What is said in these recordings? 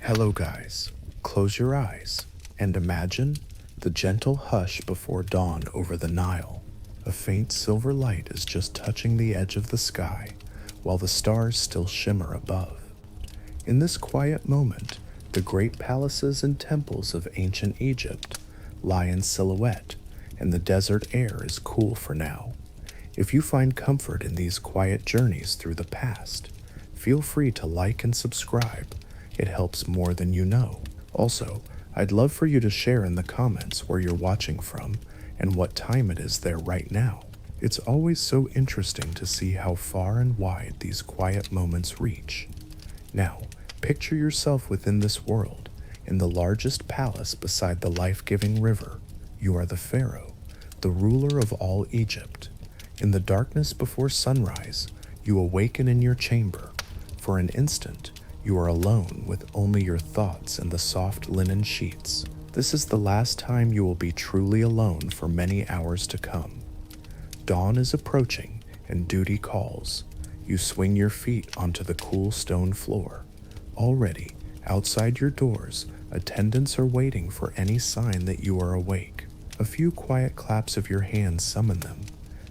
Hello guys, close your eyes and imagine the gentle hush before dawn over the Nile. A faint silver light is just touching the edge of the sky while the stars still shimmer above. In this quiet moment, the great palaces and temples of ancient Egypt lie in silhouette and the desert air is cool for now. If you find comfort in these quiet journeys through the past, feel free to like and subscribe. It helps more than you know. Also, I'd love for you to share in the comments where you're watching from and what time it is there right now. It's always so interesting to see how far and wide these quiet moments reach. Now, picture yourself within this world, in the largest palace beside the life-giving river. You are the Pharaoh, the ruler of all Egypt. In the darkness before sunrise, you awaken in your chamber. For an instant, you are alone with only your thoughts and the soft linen sheets. This is the last time you will be truly alone for many hours to come. Dawn is approaching and duty calls. You swing your feet onto the cool stone floor. Already, outside your doors, attendants are waiting for any sign that you are awake. A few quiet claps of your hands summon them.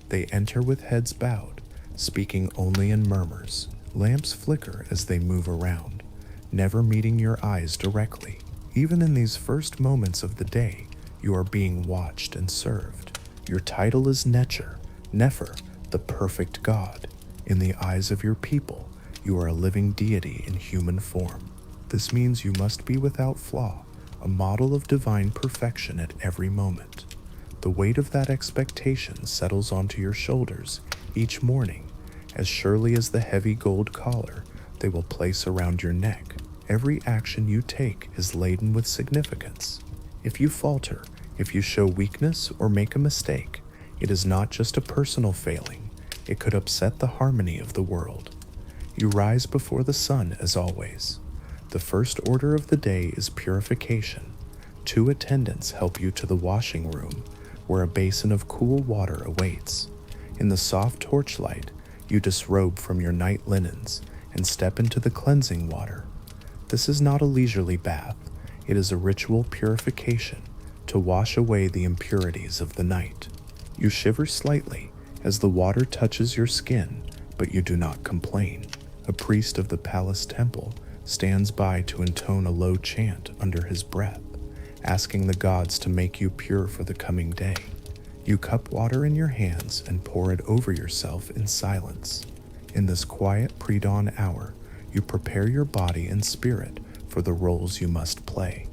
They enter with heads bowed, speaking only in murmurs. Lamps flicker as they move around, never meeting your eyes directly. Even in these first moments of the day, you are being watched and served. Your title is Nefer, the perfect God. In the eyes of your people, you are a living deity in human form. This means you must be without flaw, a model of divine perfection at every moment. The weight of that expectation settles onto your shoulders each morning, as surely as the heavy gold collar they will place around your neck. Every action you take is laden with significance. If you falter, if you show weakness or make a mistake, it is not just a personal failing. It could upset the harmony of the world. You rise before the sun as always. The first order of the day is purification. 2 attendants help you to the washing room, where a basin of cool water awaits. In the soft torchlight, you disrobe from your night linens and step into the cleansing water. This is not a leisurely bath. It is a ritual purification to wash away the impurities of the night. You shiver slightly as the water touches your skin, but you do not complain. A priest of the palace temple stands by to intone a low chant under his breath, asking the gods to make you pure for the coming day. You cup water in your hands and pour it over yourself in silence. In this quiet pre-dawn hour, you prepare your body and spirit for the roles you must play.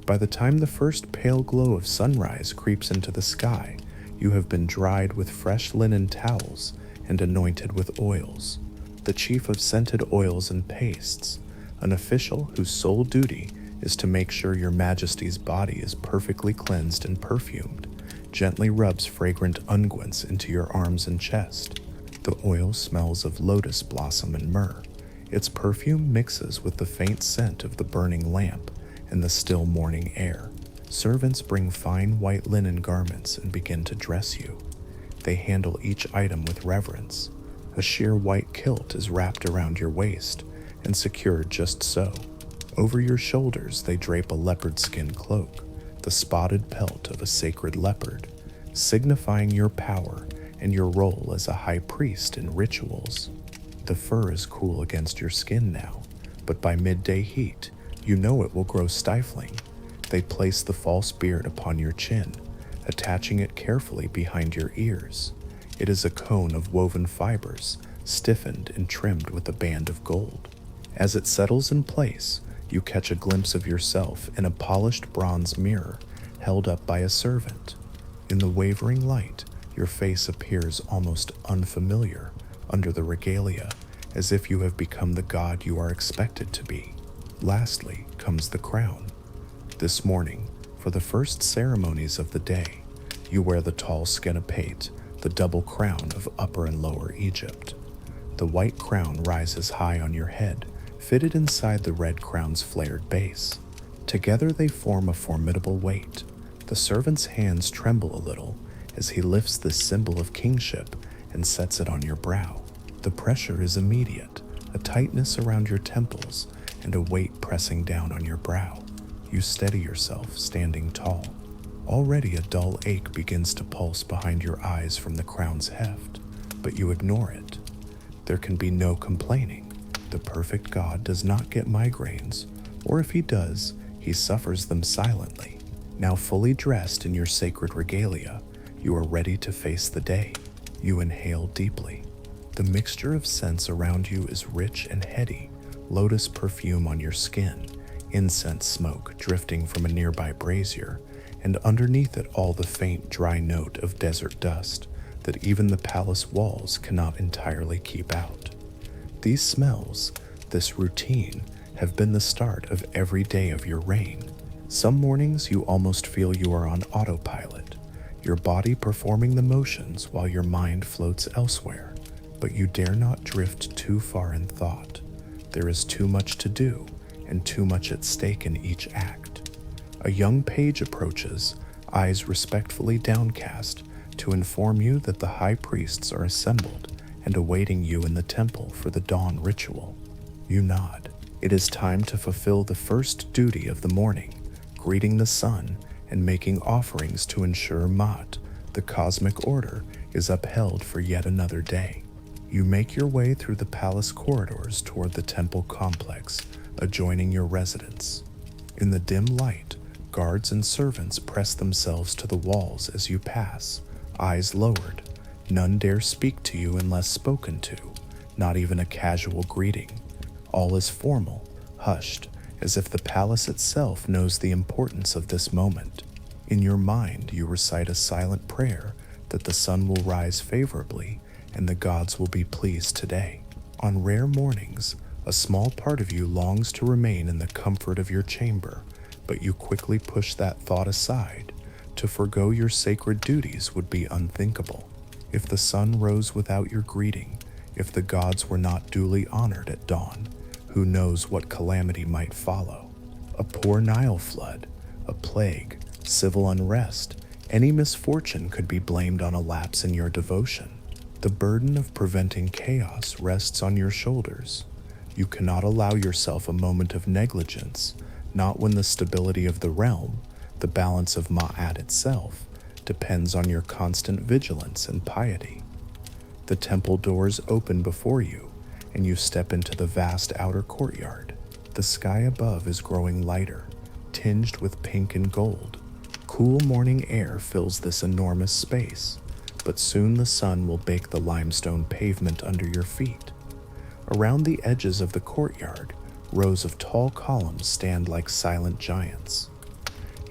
By the time the first pale glow of sunrise creeps into the sky, you have been dried with fresh linen towels and anointed with oils. The chief of scented oils and pastes, an official whose sole duty is to make sure your majesty's body is perfectly cleansed and perfumed, gently rubs fragrant unguents into your arms and chest. The oil smells of lotus blossom and myrrh. Its perfume mixes with the faint scent of the burning lamp and the still morning air. Servants bring fine white linen garments and begin to dress you. They handle each item with reverence. A sheer white kilt is wrapped around your waist and secured just so. Over your shoulders they drape a leopard skin cloak, the spotted pelt of a sacred leopard, signifying your power and your role as a high priest in rituals. The fur is cool against your skin now, but by midday heat, you know it will grow stifling. They place the false beard upon your chin, attaching it carefully behind your ears. It is a cone of woven fibers, stiffened and trimmed with a band of gold. As it settles in place, you catch a glimpse of yourself in a polished bronze mirror held up by a servant. In the wavering light, your face appears almost unfamiliar under the regalia, as if you have become the god you are expected to be. Lastly comes the crown. This morning, for the first ceremonies of the day, you wear the tall skenapate, the double crown of Upper and Lower Egypt. The white crown rises high on your head, fitted inside the red crown's flared base. Together they form a formidable weight. The servant's hands tremble a little as he lifts this symbol of kingship and sets it on your brow. The pressure is immediate, a tightness around your temples and a weight pressing down on your brow. You steady yourself, standing tall. Already a dull ache begins to pulse behind your eyes from the crown's heft, but you ignore it. There can be no complaining. The perfect god does not get migraines, or if he does, he suffers them silently. Now fully dressed in your sacred regalia, you are ready to face the day. You inhale deeply. The mixture of scents around you is rich and heady, lotus perfume on your skin, incense smoke drifting from a nearby brazier, and underneath it all the faint dry note of desert dust that even the palace walls cannot entirely keep out. These smells, this routine, have been the start of every day of your reign. Some mornings you almost feel you are on autopilot, your body performing the motions while your mind floats elsewhere, but you dare not drift too far in thought. There is too much to do and too much at stake in each act. A young page approaches, eyes respectfully downcast, to inform you that the high priests are assembled and awaiting you in the temple for the dawn ritual. You nod. It is time to fulfill the first duty of the morning, greeting the sun and making offerings to ensure Maat, the cosmic order, is upheld for yet another day. You make your way through the palace corridors toward the temple complex adjoining your residence. In the dim light, guards and servants press themselves to the walls as you pass, eyes lowered. None dare speak to you unless spoken to, not even a casual greeting. All is formal, hushed, as if the palace itself knows the importance of this moment. In your mind, you recite a silent prayer that the sun will rise favorably and the gods will be pleased today. On rare mornings, a small part of you longs to remain in the comfort of your chamber, but you quickly push that thought aside. To forgo your sacred duties would be unthinkable. If the sun rose without your greeting, if the gods were not duly honored at dawn, who knows what calamity might follow? A poor Nile flood, a plague, civil unrest, any misfortune could be blamed on a lapse in your devotion. The burden of preventing chaos rests on your shoulders. You cannot allow yourself a moment of negligence, not when the stability of the realm, the balance of Ma'at itself, depends on your constant vigilance and piety. The temple doors open before you, and you step into the vast outer courtyard. The sky above is growing lighter, tinged with pink and gold. Cool morning air fills this enormous space, but soon the sun will bake the limestone pavement under your feet. Around the edges of the courtyard, rows of tall columns stand like silent giants.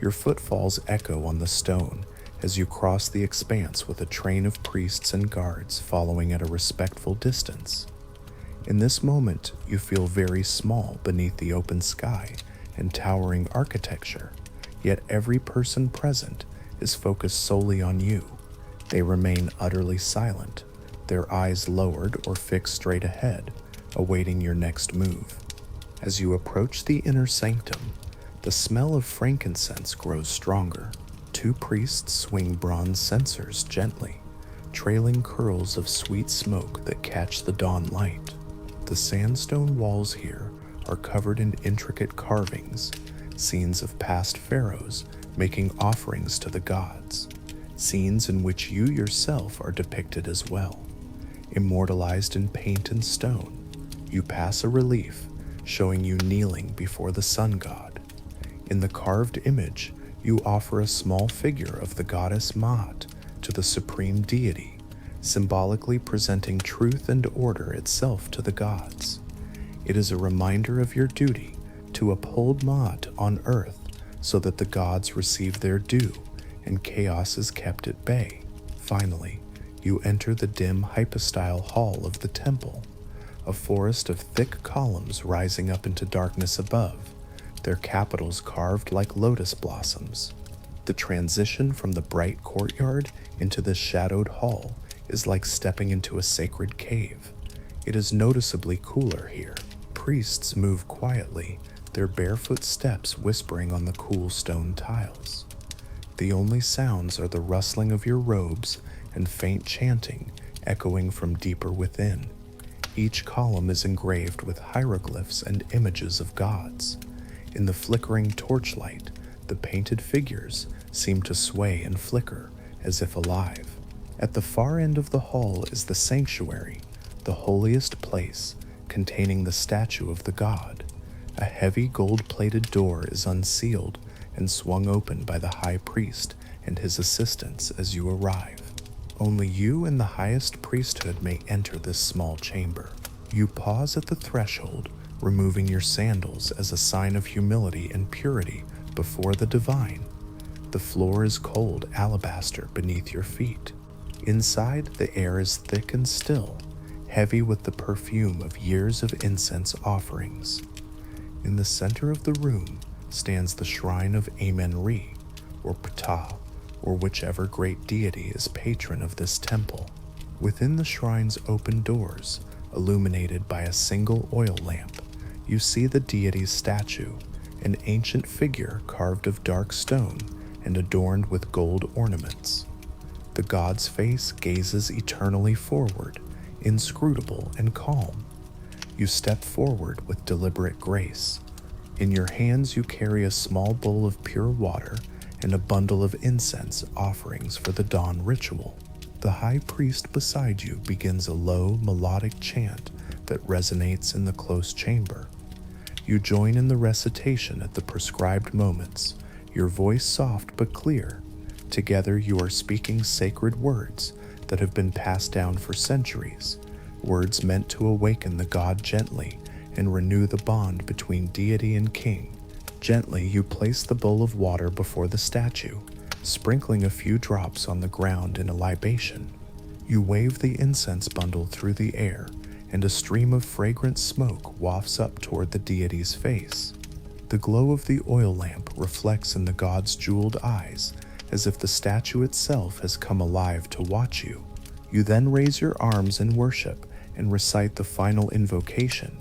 Your footfalls echo on the stone as you cross the expanse with a train of priests and guards following at a respectful distance. In this moment, you feel very small beneath the open sky and towering architecture, yet every person present is focused solely on you. They remain utterly silent, their eyes lowered or fixed straight ahead, awaiting your next move. As you approach the inner sanctum, the smell of frankincense grows stronger. Two priests swing bronze censers gently, trailing curls of sweet smoke that catch the dawn light. The sandstone walls here are covered in intricate carvings, scenes of past pharaohs making offerings to the gods, scenes in which you yourself are depicted as well. Immortalized in paint and stone, you pass a relief showing you kneeling before the sun god. In the carved image, you offer a small figure of the goddess Maat to the supreme deity, symbolically presenting truth and order itself to the gods. It is a reminder of your duty to uphold Maat on earth so that the gods receive their due and chaos is kept at bay. Finally, you enter the dim hypostyle hall of the temple, a forest of thick columns rising up into darkness above, their capitals carved like lotus blossoms. The transition from the bright courtyard into this shadowed hall is like stepping into a sacred cave. It is noticeably cooler here. Priests move quietly, their barefoot steps whispering on the cool stone tiles. The only sounds are the rustling of your robes and faint chanting echoing from deeper within. Each column is engraved with hieroglyphs and images of gods. In the flickering torchlight, the painted figures seem to sway and flicker as if alive. At the far end of the hall is the sanctuary, the holiest place, containing the statue of the god. A heavy gold-plated door is unsealed and swung open by the high priest and his assistants as you arrive. Only you and the highest priesthood may enter this small chamber. You pause at the threshold, removing your sandals as a sign of humility and purity before the divine. The floor is cold alabaster beneath your feet. Inside, the air is thick and still, heavy with the perfume of years of incense offerings. In the center of the room stands the shrine of Amen-Re, or Ptah, or whichever great deity is patron of this temple. Within the shrine's open doors, illuminated by a single oil lamp, you see the deity's statue, an ancient figure carved of dark stone and adorned with gold ornaments. The god's face gazes eternally forward, inscrutable and calm. You step forward with deliberate grace. In your hands you carry a small bowl of pure water and a bundle of incense offerings for the dawn ritual. The high priest beside you begins a low, melodic chant that resonates in the close chamber. You join in the recitation at the prescribed moments, your voice soft but clear. Together you are speaking sacred words that have been passed down for centuries, words meant to awaken the god gently and renew the bond between deity and king. Gently you place the bowl of water before the statue, sprinkling a few drops on the ground in a libation. You wave the incense bundle through the air, and a stream of fragrant smoke wafts up toward the deity's face. The glow of the oil lamp reflects in the god's jeweled eyes, as if the statue itself has come alive to watch you. You then raise your arms in worship and recite the final invocation,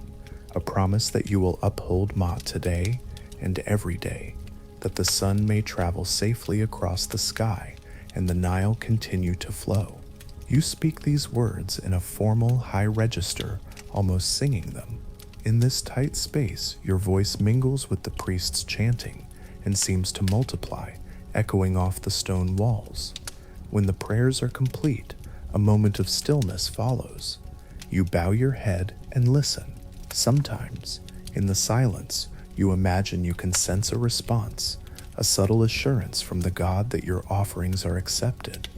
a promise that you will uphold Ma today and every day, that the sun may travel safely across the sky and the Nile continue to flow. You speak these words in a formal high register, almost singing them. In this tight space, your voice mingles with the priest's chanting and seems to multiply, echoing off the stone walls. When the prayers are complete, a moment of stillness follows. You bow your head and listen. Sometimes, in the silence, you imagine you can sense a response, a subtle assurance from the god that your offerings are accepted.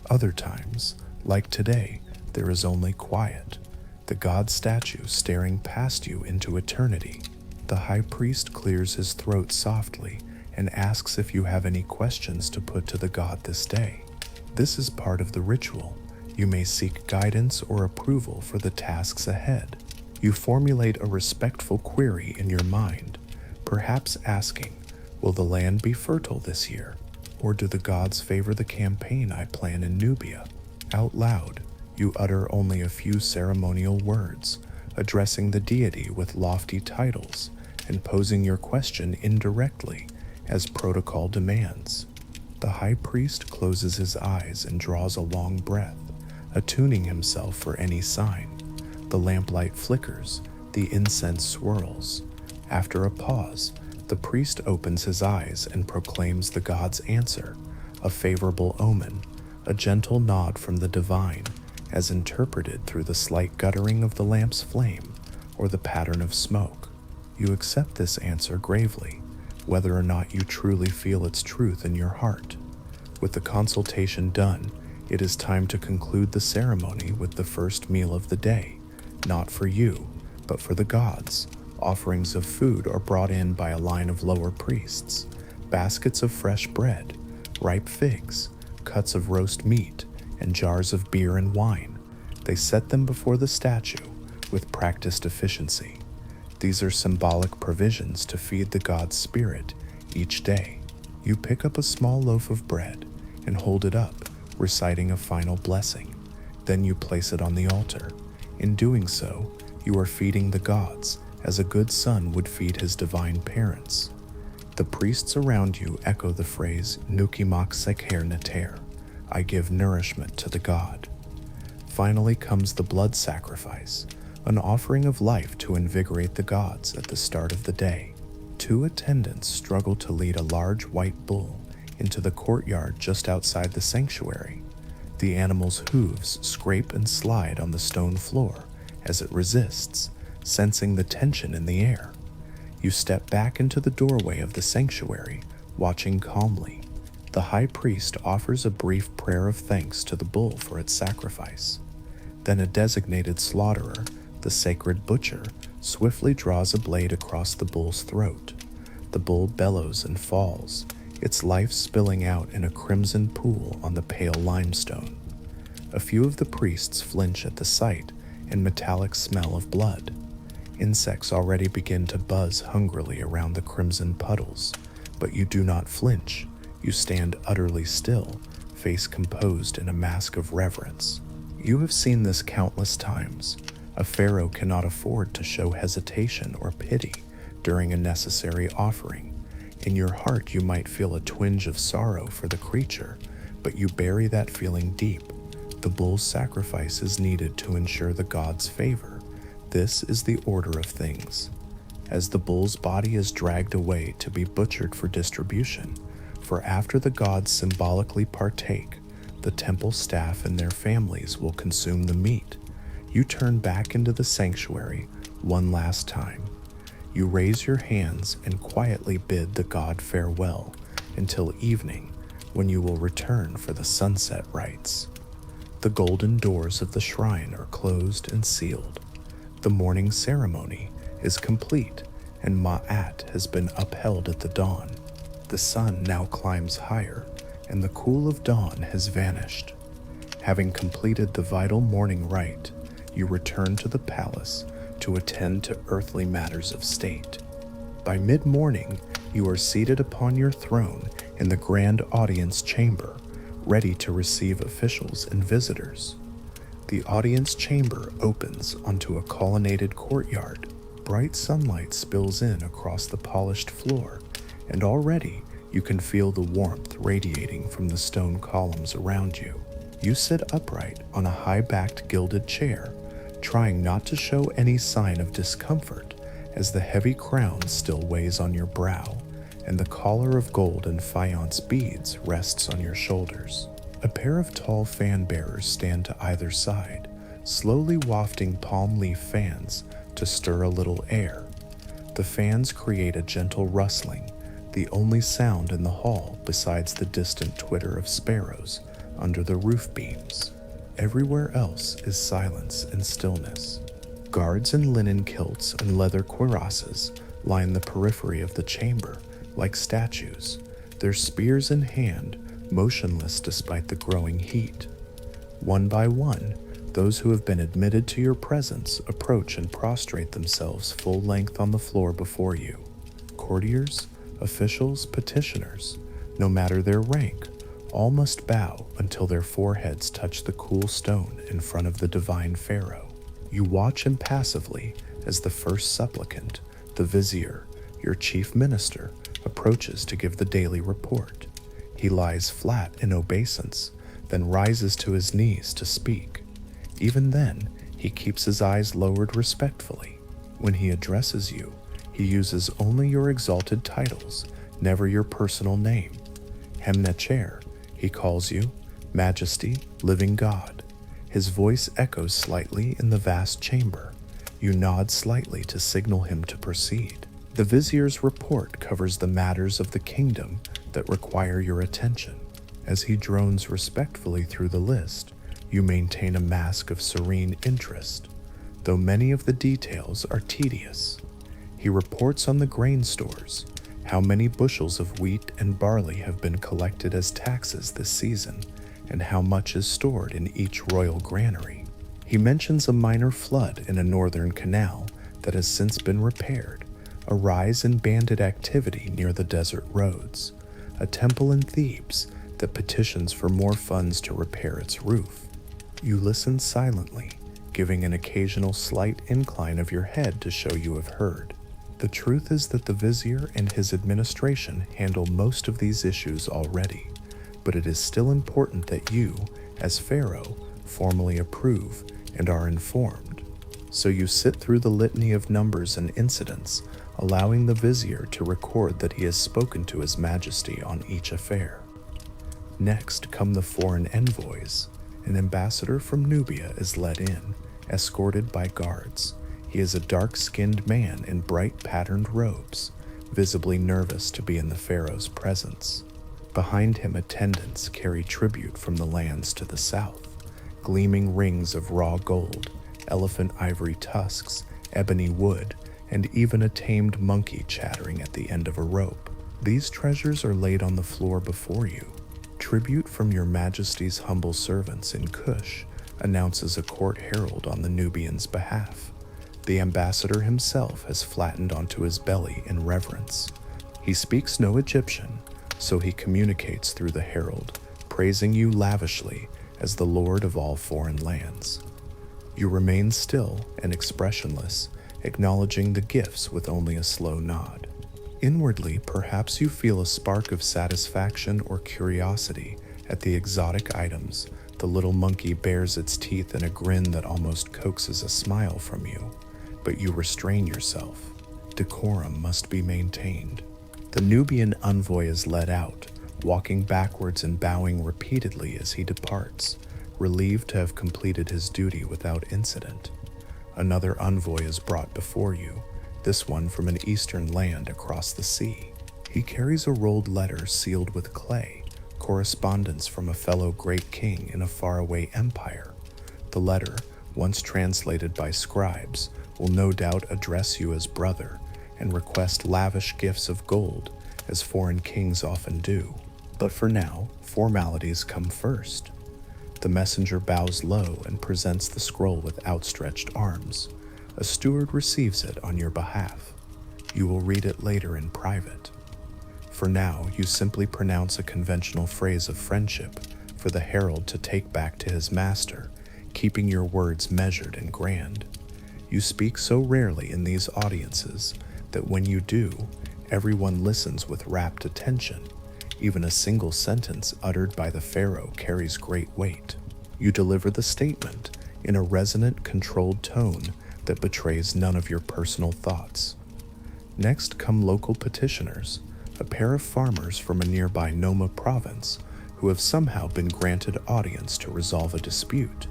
Other times, like today, there is only quiet, the god statue staring past you into eternity. The high priest clears his throat softly and asks if you have any questions to put to the god this day. This is part of the ritual. You may seek guidance or approval for the tasks ahead. You formulate a respectful query in your mind, perhaps asking, will the land be fertile this year? Or do the gods favor the campaign I plan in Nubia? Out loud, you utter only a few ceremonial words, addressing the deity with lofty titles and posing your question indirectly as protocol demands. The high priest closes his eyes and draws a long breath, attuning himself for any sign. The lamplight flickers, the incense swirls. After a pause, the priest opens his eyes and proclaims the god's answer, a favorable omen, a gentle nod from the divine, as interpreted through the slight guttering of the lamp's flame or the pattern of smoke. You accept this answer gravely, whether or not you truly feel its truth in your heart. With the consultation done, it is time to conclude the ceremony with the first meal of the day, not for you, but for the gods. Offerings of food are brought in by a line of lower priests, baskets of fresh bread, ripe figs, cuts of roast meat, and jars of beer and wine. They set them before the statue with practiced efficiency. These are symbolic provisions to feed the god's spirit each day. You pick up a small loaf of bread and hold it up, reciting a final blessing. Then you place it on the altar. In doing so, you are feeding the gods as a good son would feed his divine parents. The priests around you echo the phrase Nukimak Sekher Neter, I give nourishment to the god. Finally comes the blood sacrifice, an offering of life to invigorate the gods at the start of the day. Two attendants struggle to lead a large white bull into the courtyard just outside the sanctuary. The animal's hooves scrape and slide on the stone floor as it resists, sensing the tension in the air. You step back into the doorway of the sanctuary, watching calmly. The high priest offers a brief prayer of thanks to the bull for its sacrifice. Then a designated slaughterer, the sacred butcher, swiftly draws a blade across the bull's throat. The bull bellows and falls, its life spilling out in a crimson pool on the pale limestone. A few of the priests flinch at the sight and metallic smell of blood. Insects already begin to buzz hungrily around the crimson puddles, but you do not flinch. You stand utterly still, face composed in a mask of reverence. You have seen this countless times. A pharaoh cannot afford to show hesitation or pity during a necessary offering. In your heart you might feel a twinge of sorrow for the creature, but you bury that feeling deep. The bull's sacrifice is needed to ensure the god's favor. This is the order of things. As the bull's body is dragged away to be butchered for distribution, for after the gods symbolically partake, the temple staff and their families will consume the meat. You turn back into the sanctuary one last time. You raise your hands and quietly bid the god farewell until evening, when you will return for the sunset rites. The golden doors of the shrine are closed and sealed. The morning ceremony is complete, and Ma'at has been upheld at the dawn. The sun now climbs higher, and the cool of dawn has vanished. Having completed the vital morning rite, you return to the palace to attend to earthly matters of state. By mid-morning, you are seated upon your throne in the grand audience chamber, ready to receive officials and visitors. The audience chamber opens onto a colonnaded courtyard. Bright sunlight spills in across the polished floor, and already you can feel the warmth radiating from the stone columns around you. You sit upright on a high-backed gilded chair, trying not to show any sign of discomfort as the heavy crown still weighs on your brow and the collar of gold and faience beads rests on your shoulders. A pair of tall fan bearers stand to either side, slowly wafting palm leaf fans to stir a little air. The fans create a gentle rustling, the only sound in the hall besides the distant twitter of sparrows under the roof beams. Everywhere else is silence and stillness. Guards in linen kilts and leather cuirasses line the periphery of the chamber like statues, their spears in hand, motionless despite the growing heat. One by one, those who have been admitted to your presence approach and prostrate themselves full length on the floor before you. Courtiers, officials, petitioners, no matter their rank, all must bow until their foreheads touch the cool stone in front of the divine pharaoh. You watch impassively as the first supplicant, the vizier, your chief minister, approaches to give the daily report. He lies flat in obeisance, then rises to his knees to speak. Even then, he keeps his eyes lowered respectfully. When he addresses you, he uses only your exalted titles, never your personal name. Hemnecher, he calls you, Majesty, Living God. His voice echoes slightly in the vast chamber. You nod slightly to signal him to proceed. The vizier's report covers the matters of the kingdom that require your attention. As he drones respectfully through the list, you maintain a mask of serene interest, though many of the details are tedious. He reports on the grain stores, how many bushels of wheat and barley have been collected as taxes this season, and how much is stored in each royal granary. He mentions a minor flood in a northern canal that has since been repaired, a rise in bandit activity near the desert roads, a temple in Thebes that petitions for more funds to repair its roof. You listen silently, giving an occasional slight incline of your head to show you have heard. The truth is that the vizier and his administration handle most of these issues already, but it is still important that you, as pharaoh, formally approve and are informed. So you sit through the litany of numbers and incidents, allowing the vizier to record that he has spoken to His Majesty on each affair. Next come the foreign envoys. An ambassador from Nubia is led in, escorted by guards. He is a dark-skinned man in bright patterned robes, visibly nervous to be in the pharaoh's presence. Behind him, attendants carry tribute from the lands to the south, gleaming rings of raw gold, elephant ivory tusks, ebony wood, and even a tamed monkey chattering at the end of a rope. These treasures are laid on the floor before you. Tribute from your Majesty's humble servants in Kush announces a court herald on the Nubians' behalf. The ambassador himself has flattened onto his belly in reverence. He speaks no Egyptian, so he communicates through the herald, praising you lavishly as the lord of all foreign lands. You remain still and expressionless, acknowledging the gifts with only a slow nod. Inwardly, perhaps you feel a spark of satisfaction or curiosity at the exotic items. The little monkey bares its teeth in a grin that almost coaxes a smile from you, but you restrain yourself. Decorum must be maintained. The Nubian envoy is led out, walking backwards and bowing repeatedly as he departs, relieved to have completed his duty without incident. Another envoy is brought before you, this one from an eastern land across the sea. He carries a rolled letter sealed with clay, correspondence from a fellow great king in a faraway empire. The letter, once translated by scribes, will no doubt address you as brother and request lavish gifts of gold, as foreign kings often do. But for now, formalities come first. The messenger bows low and presents the scroll with outstretched arms. A steward receives it on your behalf. You will read it later in private. For now, you simply pronounce a conventional phrase of friendship for the herald to take back to his master, keeping your words measured and grand. You speak so rarely in these audiences that when you do, everyone listens with rapt attention. Even a single sentence uttered by the pharaoh carries great weight. You deliver the statement in a resonant, controlled tone that betrays none of your personal thoughts. Next come local petitioners, a pair of farmers from a nearby Noma province who have somehow been granted audience to resolve a dispute.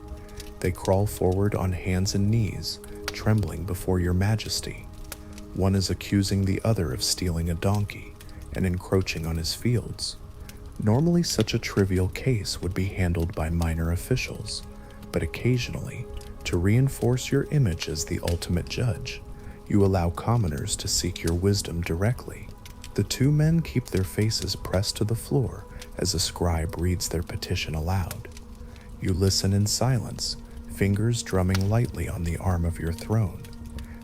They crawl forward on hands and knees, trembling before your Majesty. One is accusing the other of stealing a donkey and encroaching on his fields. Normally, such a trivial case would be handled by minor officials, but occasionally, to reinforce your image as the ultimate judge, you allow commoners to seek your wisdom directly. The two men keep their faces pressed to the floor as a scribe reads their petition aloud. You listen in silence, fingers drumming lightly on the arm of your throne.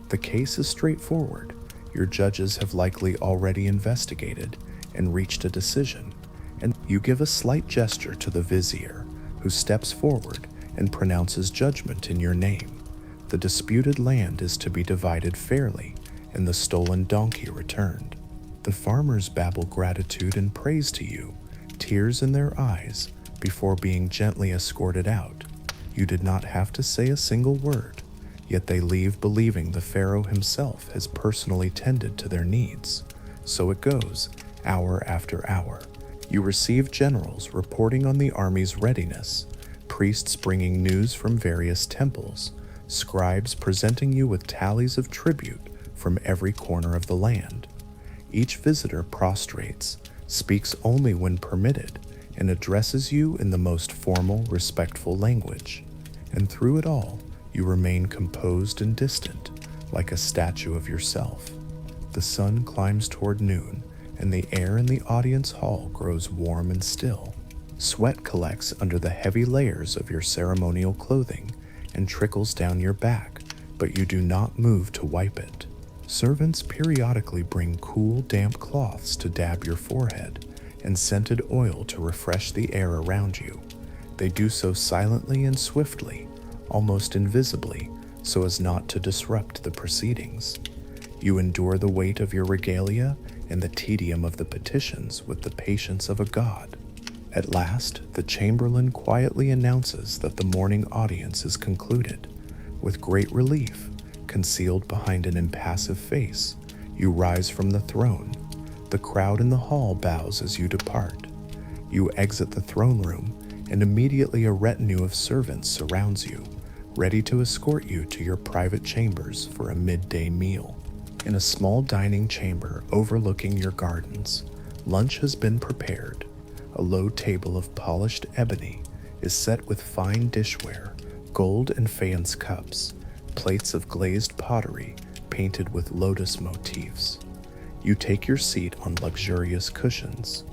The case is straightforward. Your judges have likely already investigated and reached a decision, and you give a slight gesture to the vizier, who steps forward and pronounces judgment in your name. The disputed land is to be divided fairly, and the stolen donkey returned. The farmers babble gratitude and praise to you, tears in their eyes, before being gently escorted out. You did not have to say a single word, yet they leave believing the pharaoh himself has personally tended to their needs. So it goes, hour after hour. You receive generals reporting on the army's readiness, priests bringing news from various temples, scribes presenting you with tallies of tribute from every corner of the land. Each visitor prostrates, speaks only when permitted, and addresses you in the most formal, respectful language. And through it all, you remain composed and distant, like a statue of yourself. The sun climbs toward noon, and the air in the audience hall grows warm and still. Sweat collects under the heavy layers of your ceremonial clothing and trickles down your back, but you do not move to wipe it. Servants periodically bring cool, damp cloths to dab your forehead and scented oil to refresh the air around you. They do so silently and swiftly, almost invisibly, so as not to disrupt the proceedings. You endure the weight of your regalia and the tedium of the petitions with the patience of a god. At last, the chamberlain quietly announces that the morning audience is concluded. With great relief, concealed behind an impassive face, you rise from the throne. The crowd in the hall bows as you depart. You exit the throne room, and immediately a retinue of servants surrounds you, ready to escort you to your private chambers for a midday meal. In a small dining chamber overlooking your gardens, lunch has been prepared. A low table of polished ebony is set with fine dishware, gold and faience cups, plates of glazed pottery painted with lotus motifs. You take your seat on luxurious cushions.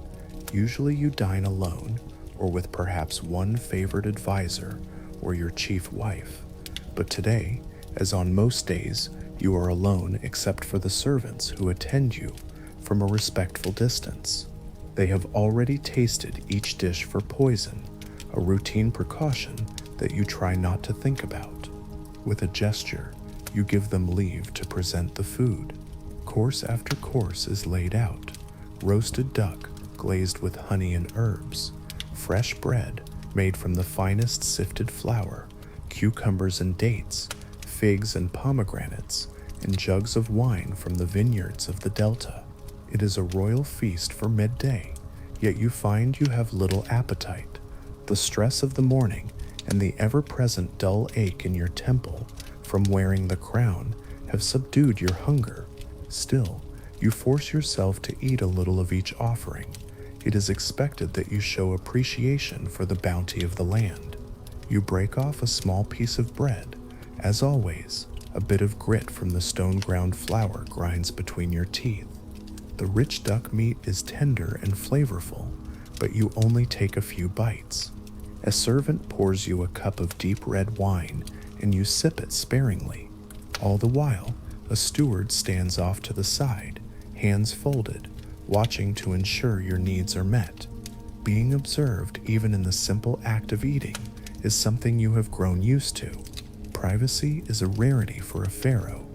Usually you dine alone or with perhaps one favored advisor or your chief wife. But today, as on most days, you are alone except for the servants who attend you from a respectful distance. They have already tasted each dish for poison, a routine precaution that you try not to think about. With a gesture, you give them leave to present the food. Course after course is laid out: roasted duck glazed with honey and herbs, fresh bread made from the finest sifted flour, cucumbers and dates, figs and pomegranates, and jugs of wine from the vineyards of the Delta. It is a royal feast for midday, yet you find you have little appetite. The stress of the morning and the ever-present dull ache in your temple from wearing the crown have subdued your hunger. Still, you force yourself to eat a little of each offering. It is expected that you show appreciation for the bounty of the land. You break off a small piece of bread. As always, a bit of grit from the stone-ground flour grinds between your teeth. The rich duck meat is tender and flavorful, but you only take a few bites. A servant pours you a cup of deep red wine, and you sip it sparingly. All the while, a steward stands off to the side, hands folded, watching to ensure your needs are met. Being observed even in the simple act of eating is something you have grown used to. Privacy is a rarity for a pharaoh.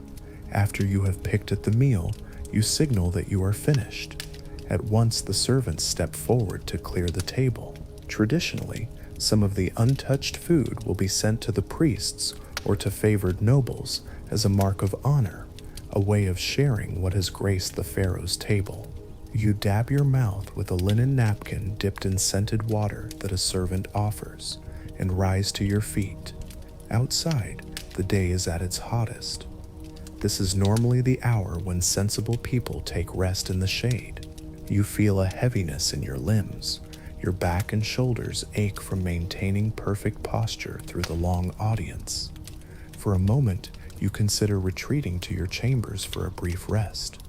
After you have picked at the meal, you signal that you are finished. At once the servants step forward to clear the table. Traditionally, some of the untouched food will be sent to the priests or to favored nobles as a mark of honor, a way of sharing what has graced the pharaoh's table. You dab your mouth with a linen napkin dipped in scented water that a servant offers, and rise to your feet. Outside, the day is at its hottest. This is normally the hour when sensible people take rest in the shade. You feel a heaviness in your limbs. Your back and shoulders ache from maintaining perfect posture through the long audience. For a moment, you consider retreating to your chambers for a brief rest.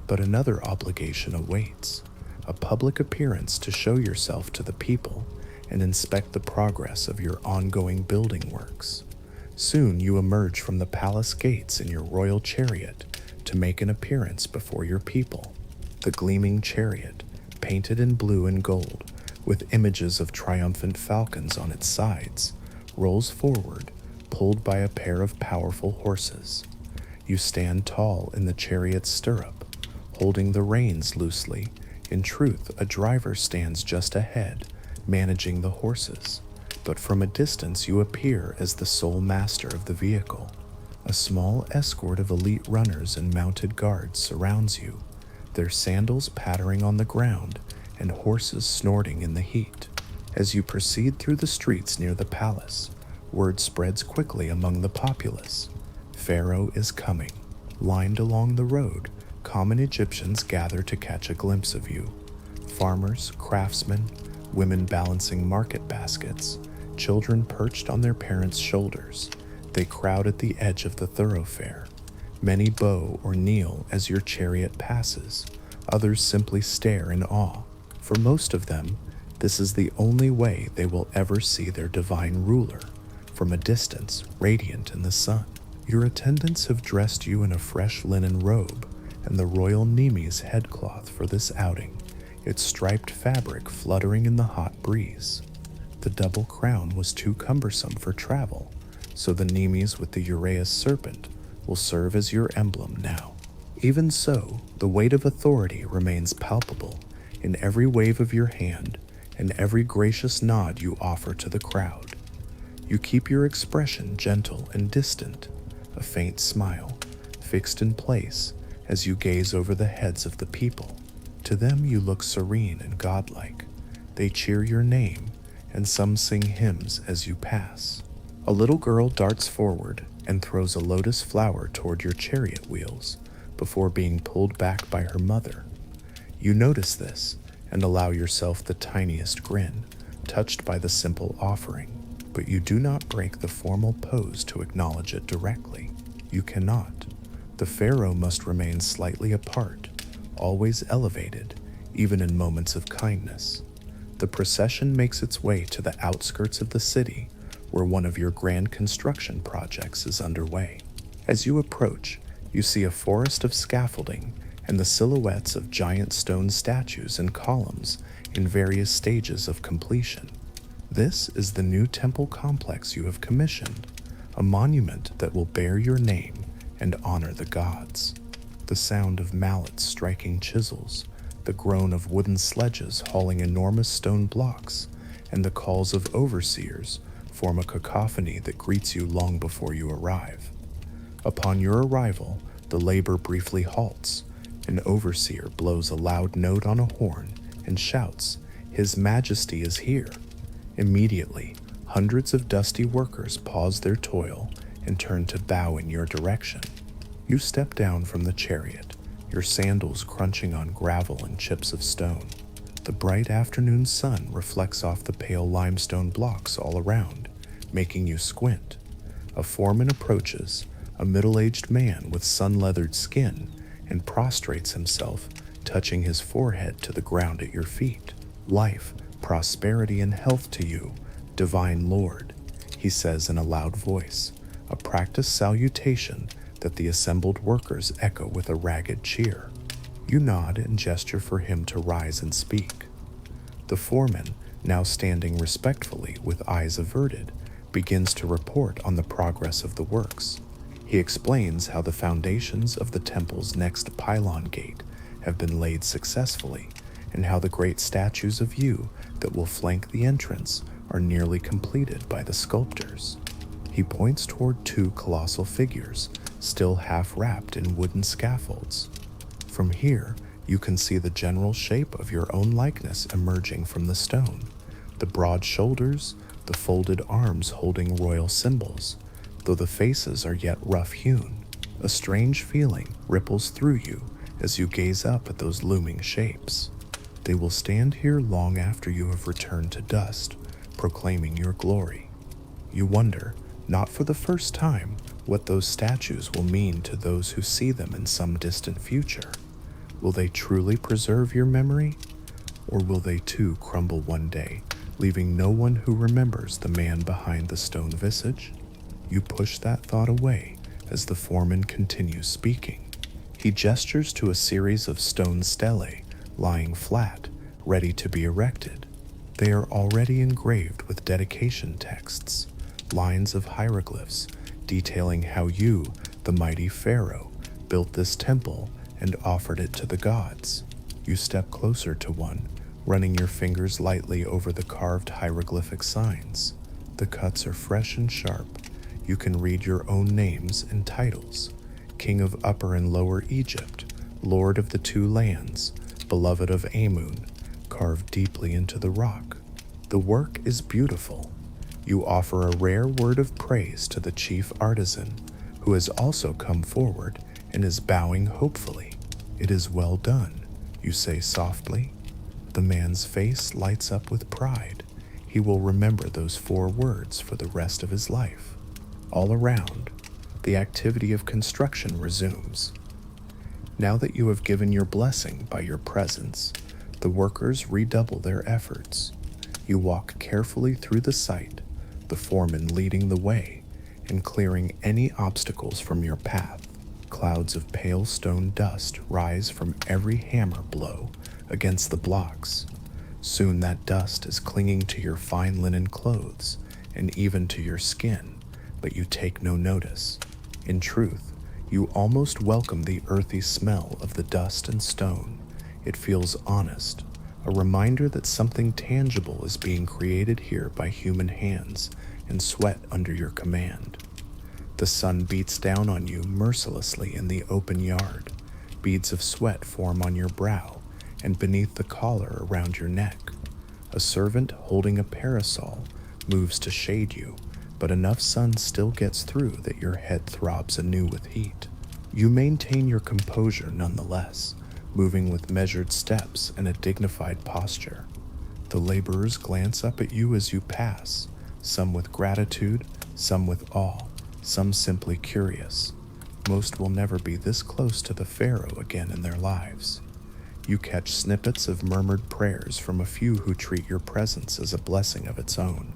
But another obligation awaits: a public appearance to show yourself to the people and inspect the progress of your ongoing building works. Soon you emerge from the palace gates in your royal chariot to make an appearance before your people. The gleaming chariot, painted in blue and gold, with images of triumphant falcons on its sides, rolls forward, pulled by a pair of powerful horses. You stand tall in the chariot's stirrup, holding the reins loosely. In truth, a driver stands just ahead, managing the horses, but from a distance you appear as the sole master of the vehicle. A small escort of elite runners and mounted guards surrounds you, their sandals pattering on the ground and horses snorting in the heat. As you proceed through the streets near the palace, word spreads quickly among the populace. Pharaoh is coming. Lined along the road, common Egyptians gather to catch a glimpse of you. Farmers, craftsmen, women balancing market baskets, children perched on their parents' shoulders. They crowd at the edge of the thoroughfare. Many bow or kneel as your chariot passes. Others simply stare in awe. For most of them, this is the only way they will ever see their divine ruler, from a distance, radiant in the sun. Your attendants have dressed you in a fresh linen robe and the royal Neme's headcloth for this outing, its striped fabric fluttering in the hot breeze. The double crown was too cumbersome for travel, so the Nemes with the uraeus serpent will serve as your emblem now. Even so, the weight of authority remains palpable in every wave of your hand and every gracious nod you offer to the crowd. You keep your expression gentle and distant, a faint smile fixed in place as you gaze over the heads of the people. To them you look serene and godlike. They cheer your name, and some sing hymns as you pass. A little girl darts forward and throws a lotus flower toward your chariot wheels before being pulled back by her mother. You notice this and allow yourself the tiniest grin, touched by the simple offering, but you do not break the formal pose to acknowledge it directly. You cannot. The pharaoh must remain slightly apart, always elevated, even in moments of kindness. The procession makes its way to the outskirts of the city, where one of your grand construction projects is underway. As you approach, you see a forest of scaffolding and the silhouettes of giant stone statues and columns in various stages of completion. This is the new temple complex you have commissioned, a monument that will bear your name and honor the gods. The sound of mallets striking chisels, the groan of wooden sledges hauling enormous stone blocks, and the calls of overseers form a cacophony that greets you long before you arrive. Upon your arrival, the labor briefly halts. An overseer blows a loud note on a horn and shouts, "His Majesty is here." Immediately, hundreds of dusty workers pause their toil and turn to bow in your direction. You step down from the chariot, your sandals crunching on gravel and chips of stone. The bright afternoon sun reflects off the pale limestone blocks all around, making you squint. A foreman approaches, a middle-aged man with sun-leathered skin, and prostrates himself, touching his forehead to the ground at your feet. "Life, prosperity, and health to you, divine lord," he says in a loud voice, a practiced salutation that the assembled workers echo with a ragged cheer. You nod and gesture for him to rise and speak. The foreman, now standing respectfully with eyes averted, begins to report on the progress of the works. He explains how the foundations of the temple's next pylon gate have been laid successfully, and how the great statues of you that will flank the entrance are nearly completed by the sculptors. He points toward two colossal figures, still half wrapped in wooden scaffolds. From here, you can see the general shape of your own likeness emerging from the stone. The broad shoulders, the folded arms holding royal symbols, though the faces are yet rough-hewn. A strange feeling ripples through you as you gaze up at those looming shapes. They will stand here long after you have returned to dust, proclaiming your glory. You wonder, not for the first time, what those statues will mean to those who see them in some distant future. Will they truly preserve your memory? Or will they too crumble one day, leaving no one who remembers the man behind the stone visage? You push that thought away as the foreman continues speaking. He gestures to a series of stone stelae lying flat, ready to be erected. They are already engraved with dedication texts, lines of hieroglyphs detailing how you, the mighty Pharaoh, built this temple and offered it to the gods. You step closer to one, running your fingers lightly over the carved hieroglyphic signs. The cuts are fresh and sharp. You can read your own names and titles: King of Upper and Lower Egypt, Lord of the Two Lands, Beloved of Amun, carved deeply into the rock. The work is beautiful. You offer a rare word of praise to the chief artisan, who has also come forward and is bowing hopefully. "It is well done," you say softly. The man's face lights up with pride. He will remember those 4 words for the rest of his life. All around, the activity of construction resumes. Now that you have given your blessing by your presence, the workers redouble their efforts. You walk carefully through the site, the foreman leading the way and clearing any obstacles from your path. Clouds of pale stone dust rise from every hammer blow against the blocks. Soon that dust is clinging to your fine linen clothes and even to your skin, but you take no notice. In truth, you almost welcome the earthy smell of the dust and stone. It feels honest, a reminder that something tangible is being created here by human hands and sweat under your command. The sun beats down on you mercilessly in the open yard. Beads of sweat form on your brow and beneath the collar around your neck. A servant holding a parasol moves to shade you, but enough sun still gets through that your head throbs anew with heat. You maintain your composure nonetheless, moving with measured steps and a dignified posture. The laborers glance up at you as you pass, some with gratitude, some with awe, some simply curious. Most will never be this close to the Pharaoh again in their lives. You catch snippets of murmured prayers from a few who treat your presence as a blessing of its own.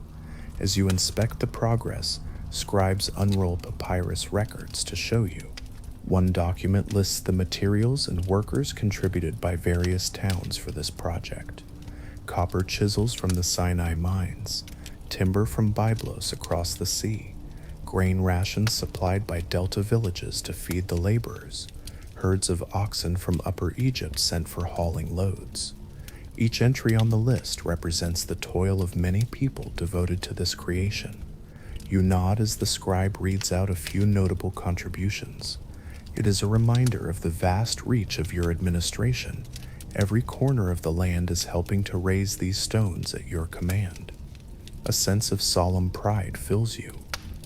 As you inspect the progress, scribes unroll papyrus records to show you. One document lists the materials and workers contributed by various towns for this project. Copper chisels from the Sinai mines, timber from Byblos across the sea, grain rations supplied by delta villages to feed the laborers, herds of oxen from Upper Egypt sent for hauling loads. Each entry on the list represents the toil of many people devoted to this creation. You nod as the scribe reads out a few notable contributions. It is a reminder of the vast reach of your administration. Every corner of the land is helping to raise these stones at your command. A sense of solemn pride fills you.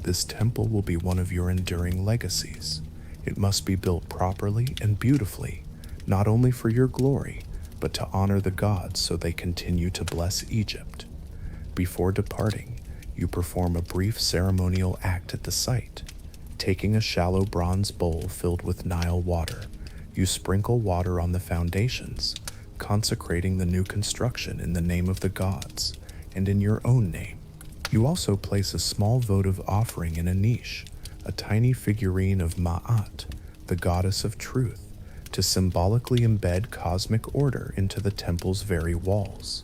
This temple will be one of your enduring legacies. It must be built properly and beautifully, not only for your glory, but to honor the gods so they continue to bless Egypt. Before departing, you perform a brief ceremonial act at the site. Taking a shallow bronze bowl filled with Nile water, you sprinkle water on the foundations, consecrating the new construction in the name of the gods and in your own name. You also place a small votive offering in a niche, a tiny figurine of Ma'at, the goddess of truth, to symbolically embed cosmic order into the temple's very walls.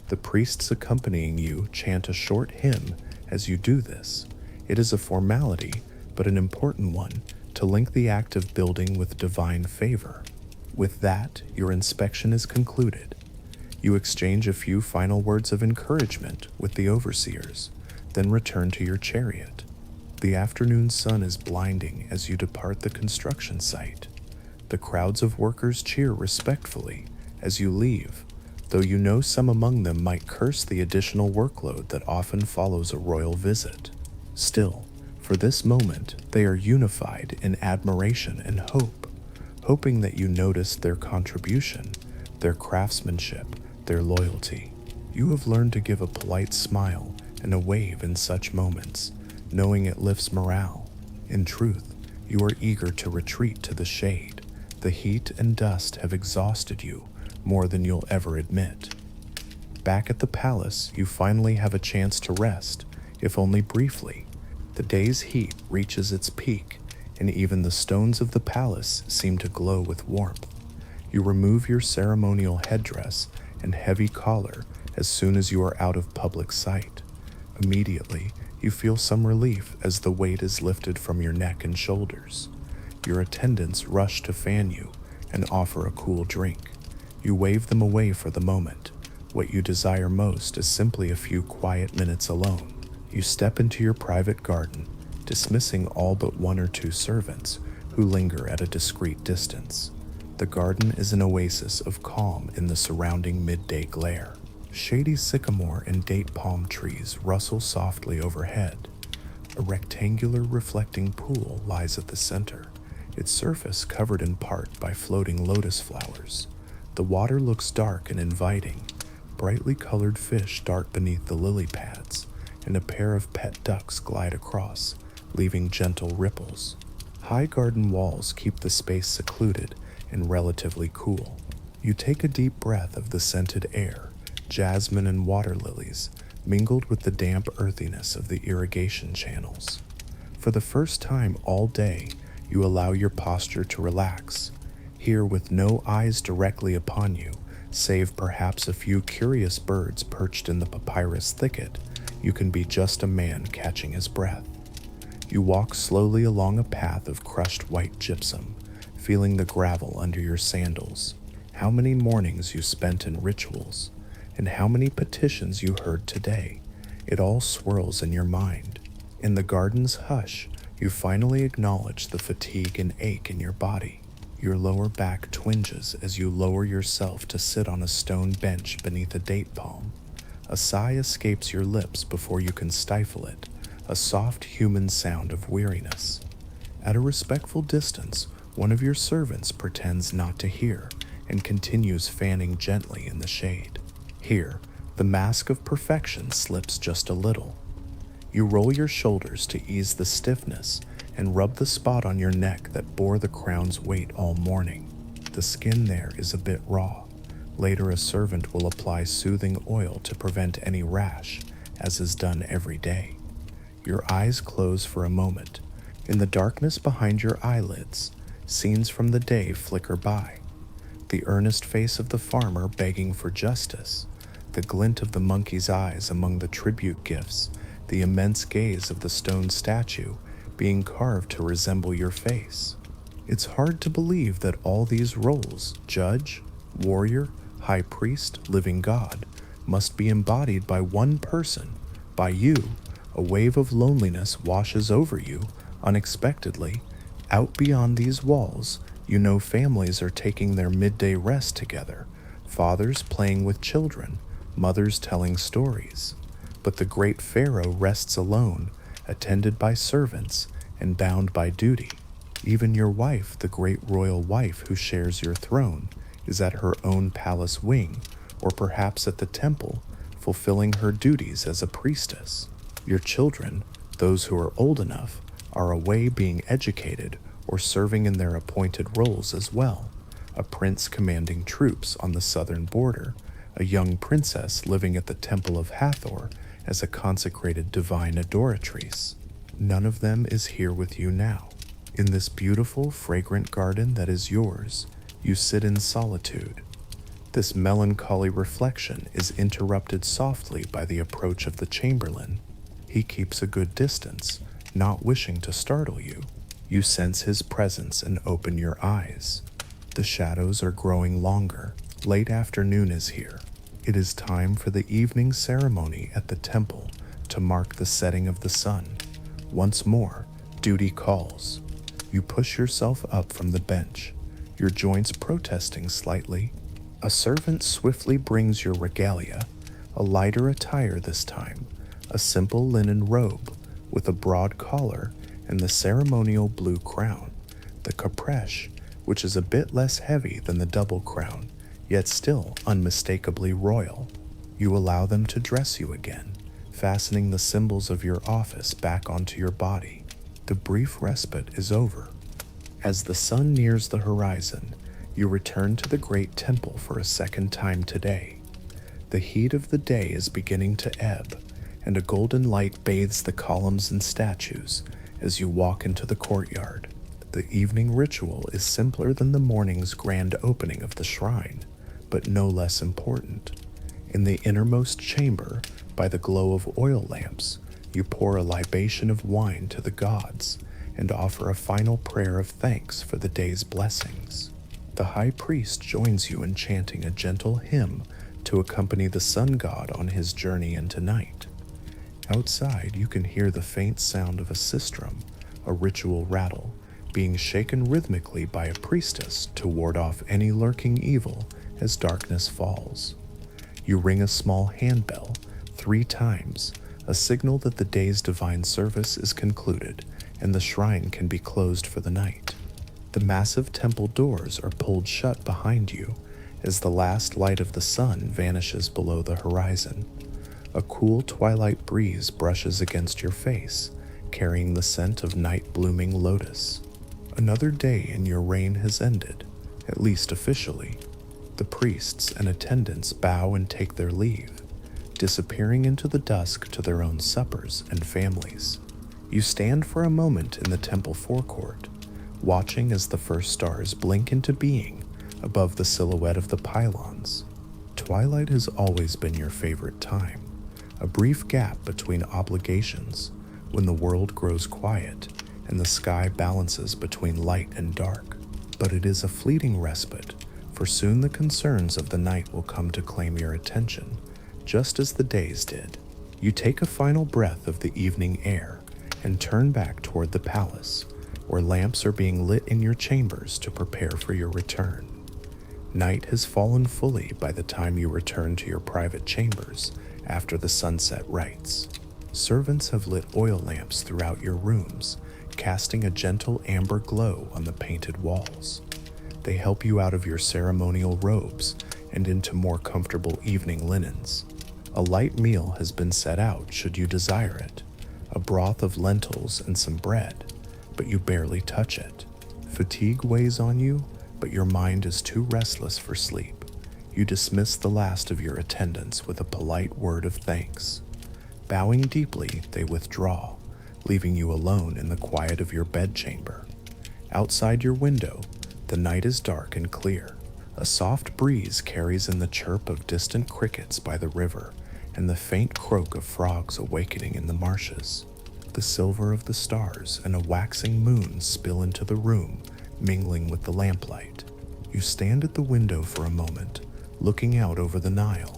The priests accompanying you chant a short hymn as you do this. It is a formality, but an important one, to link the act of building with divine favor. With that, your inspection is concluded. You exchange a few final words of encouragement with the overseers, then return to your chariot. The afternoon sun is blinding as you depart the construction site. The crowds of workers cheer respectfully as you leave, though you know some among them might curse the additional workload that often follows a royal visit. Still, for this moment, they are unified in admiration and hope, hoping that you noticed their contribution, their craftsmanship, their loyalty. You have learned to give a polite smile and a wave in such moments, knowing it lifts morale. In truth, you are eager to retreat to the shade. The heat and dust have exhausted you more than you'll ever admit. Back at the palace, you finally have a chance to rest, if only briefly. The day's heat reaches its peak, and even the stones of the palace seem to glow with warmth. You remove your ceremonial headdress and heavy collar as soon as you are out of public sight. Immediately, you feel some relief as the weight is lifted from your neck and shoulders. Your attendants rush to fan you and offer a cool drink. You wave them away for the moment. What you desire most is simply a few quiet minutes alone. You step into your private garden, dismissing all but one or two servants who linger at a discreet distance. The garden is an oasis of calm in the surrounding midday glare. Shady sycamore and date palm trees rustle softly overhead. A rectangular reflecting pool lies at the center, its surface covered in part by floating lotus flowers. The water looks dark and inviting. Brightly colored fish dart beneath the lily pads, and a pair of pet ducks glide across, leaving gentle ripples. High garden walls keep the space secluded and relatively cool. You take a deep breath of the scented air, jasmine and water lilies, mingled with the damp earthiness of the irrigation channels. For the first time all day, you allow your posture to relax. Here, with no eyes directly upon you, save perhaps a few curious birds perched in the papyrus thicket, you can be just a man catching his breath. You walk slowly along a path of crushed white gypsum, feeling the gravel under your sandals. how many mornings you spent in rituals, and how many petitions you heard today. It all swirls in your mind. In the garden's hush, you finally acknowledge the fatigue and ache in your body. Your lower back twinges as you lower yourself to sit on a stone bench beneath a date palm. A sigh escapes your lips before you can stifle it, a soft human sound of weariness. At a respectful distance, one of your servants pretends not to hear and continues fanning gently in the shade. Here, the mask of perfection slips just a little. You roll your shoulders to ease the stiffness and rub the spot on your neck that bore the crown's weight all morning. The skin there is a bit raw. Later, a servant will apply soothing oil to prevent any rash, as is done every day. Your eyes close for a moment. In the darkness behind your eyelids, scenes from the day flicker by. The earnest face of the farmer begging for justice, the glint of the monkey's eyes among the tribute gifts, the immense gaze of the stone statue being carved to resemble your face. It's hard to believe that all these roles, judge, warrior, high priest, living God, must be embodied by one person, by you. A wave of loneliness washes over you unexpectedly. Out beyond these walls, you know families are taking their midday rest together, fathers playing with children, mothers telling stories. But the great Pharaoh rests alone, attended by servants and bound by duty. Even your wife, the great royal wife who shares your throne, is at her own palace wing, or perhaps at the temple, fulfilling her duties as a priestess. Your children, those who are old enough, are away being educated or serving in their appointed roles as well. A prince commanding troops on the southern border, a young princess living at the temple of Hathor as a consecrated divine adoratrice. None of them is here with you now. In this beautiful, fragrant garden that is yours, you sit in solitude. This melancholy reflection is interrupted softly by the approach of the chamberlain. He keeps a good distance, not wishing to startle you. You sense his presence and open your eyes. The shadows are growing longer. Late afternoon is here. It is time for the evening ceremony at the temple to mark the setting of the sun. Once more, duty calls. You push yourself up from the bench, your joints protesting slightly. A servant swiftly brings your regalia, a lighter attire this time, a simple linen robe with a broad collar and the ceremonial blue crown, the capreche, which is a bit less heavy than the double crown, yet still unmistakably royal. You allow them to dress you again, fastening the symbols of your office back onto your body. The brief respite is over. As the sun nears the horizon, you return to the great temple for a second time today. The heat of the day is beginning to ebb, and a golden light bathes the columns and statues as you walk into the courtyard. The evening ritual is simpler than the morning's grand opening of the shrine, but no less important. In the innermost chamber, by the glow of oil lamps, you pour a libation of wine to the gods and offer a final prayer of thanks for the day's blessings. The high priest joins you in chanting a gentle hymn to accompany the sun god on his journey into night. Outside, you can hear the faint sound of a sistrum, a ritual rattle, being shaken rhythmically by a priestess to ward off any lurking evil as darkness falls. You ring a small handbell 3 times, a signal that the day's divine service is concluded and the shrine can be closed for the night. The massive temple doors are pulled shut behind you as the last light of the sun vanishes below the horizon. A cool twilight breeze brushes against your face, carrying the scent of night-blooming lotus. Another day in your reign has ended, at least officially. The priests and attendants bow and take their leave, disappearing into the dusk to their own suppers and families. You stand for a moment in the temple forecourt, watching as the first stars blink into being above the silhouette of the pylons. Twilight has always been your favorite time, a brief gap between obligations when the world grows quiet and the sky balances between light and dark. But it is a fleeting respite for soon the concerns of the night will come to claim your attention, just as the days did. You take a final breath of the evening air and turn back toward the palace, where lamps are being lit in your chambers to prepare for your return. Night has fallen fully by the time you return to your private chambers after the sunset rites. Servants have lit oil lamps throughout your rooms, casting a gentle amber glow on the painted walls. They help you out of your ceremonial robes and into more comfortable evening linens. A light meal has been set out should you desire it, a broth of lentils and some bread, but you barely touch it. Fatigue weighs on you, but your mind is too restless for sleep. You dismiss the last of your attendants with a polite word of thanks. Bowing deeply, they withdraw, leaving you alone in the quiet of your bedchamber. Outside your window, the night is dark and clear. A soft breeze carries in the chirp of distant crickets by the river and the faint croak of frogs awakening in the marshes. The silver of the stars and a waxing moon spill into the room, mingling with the lamplight. You stand at the window for a moment, looking out over the Nile.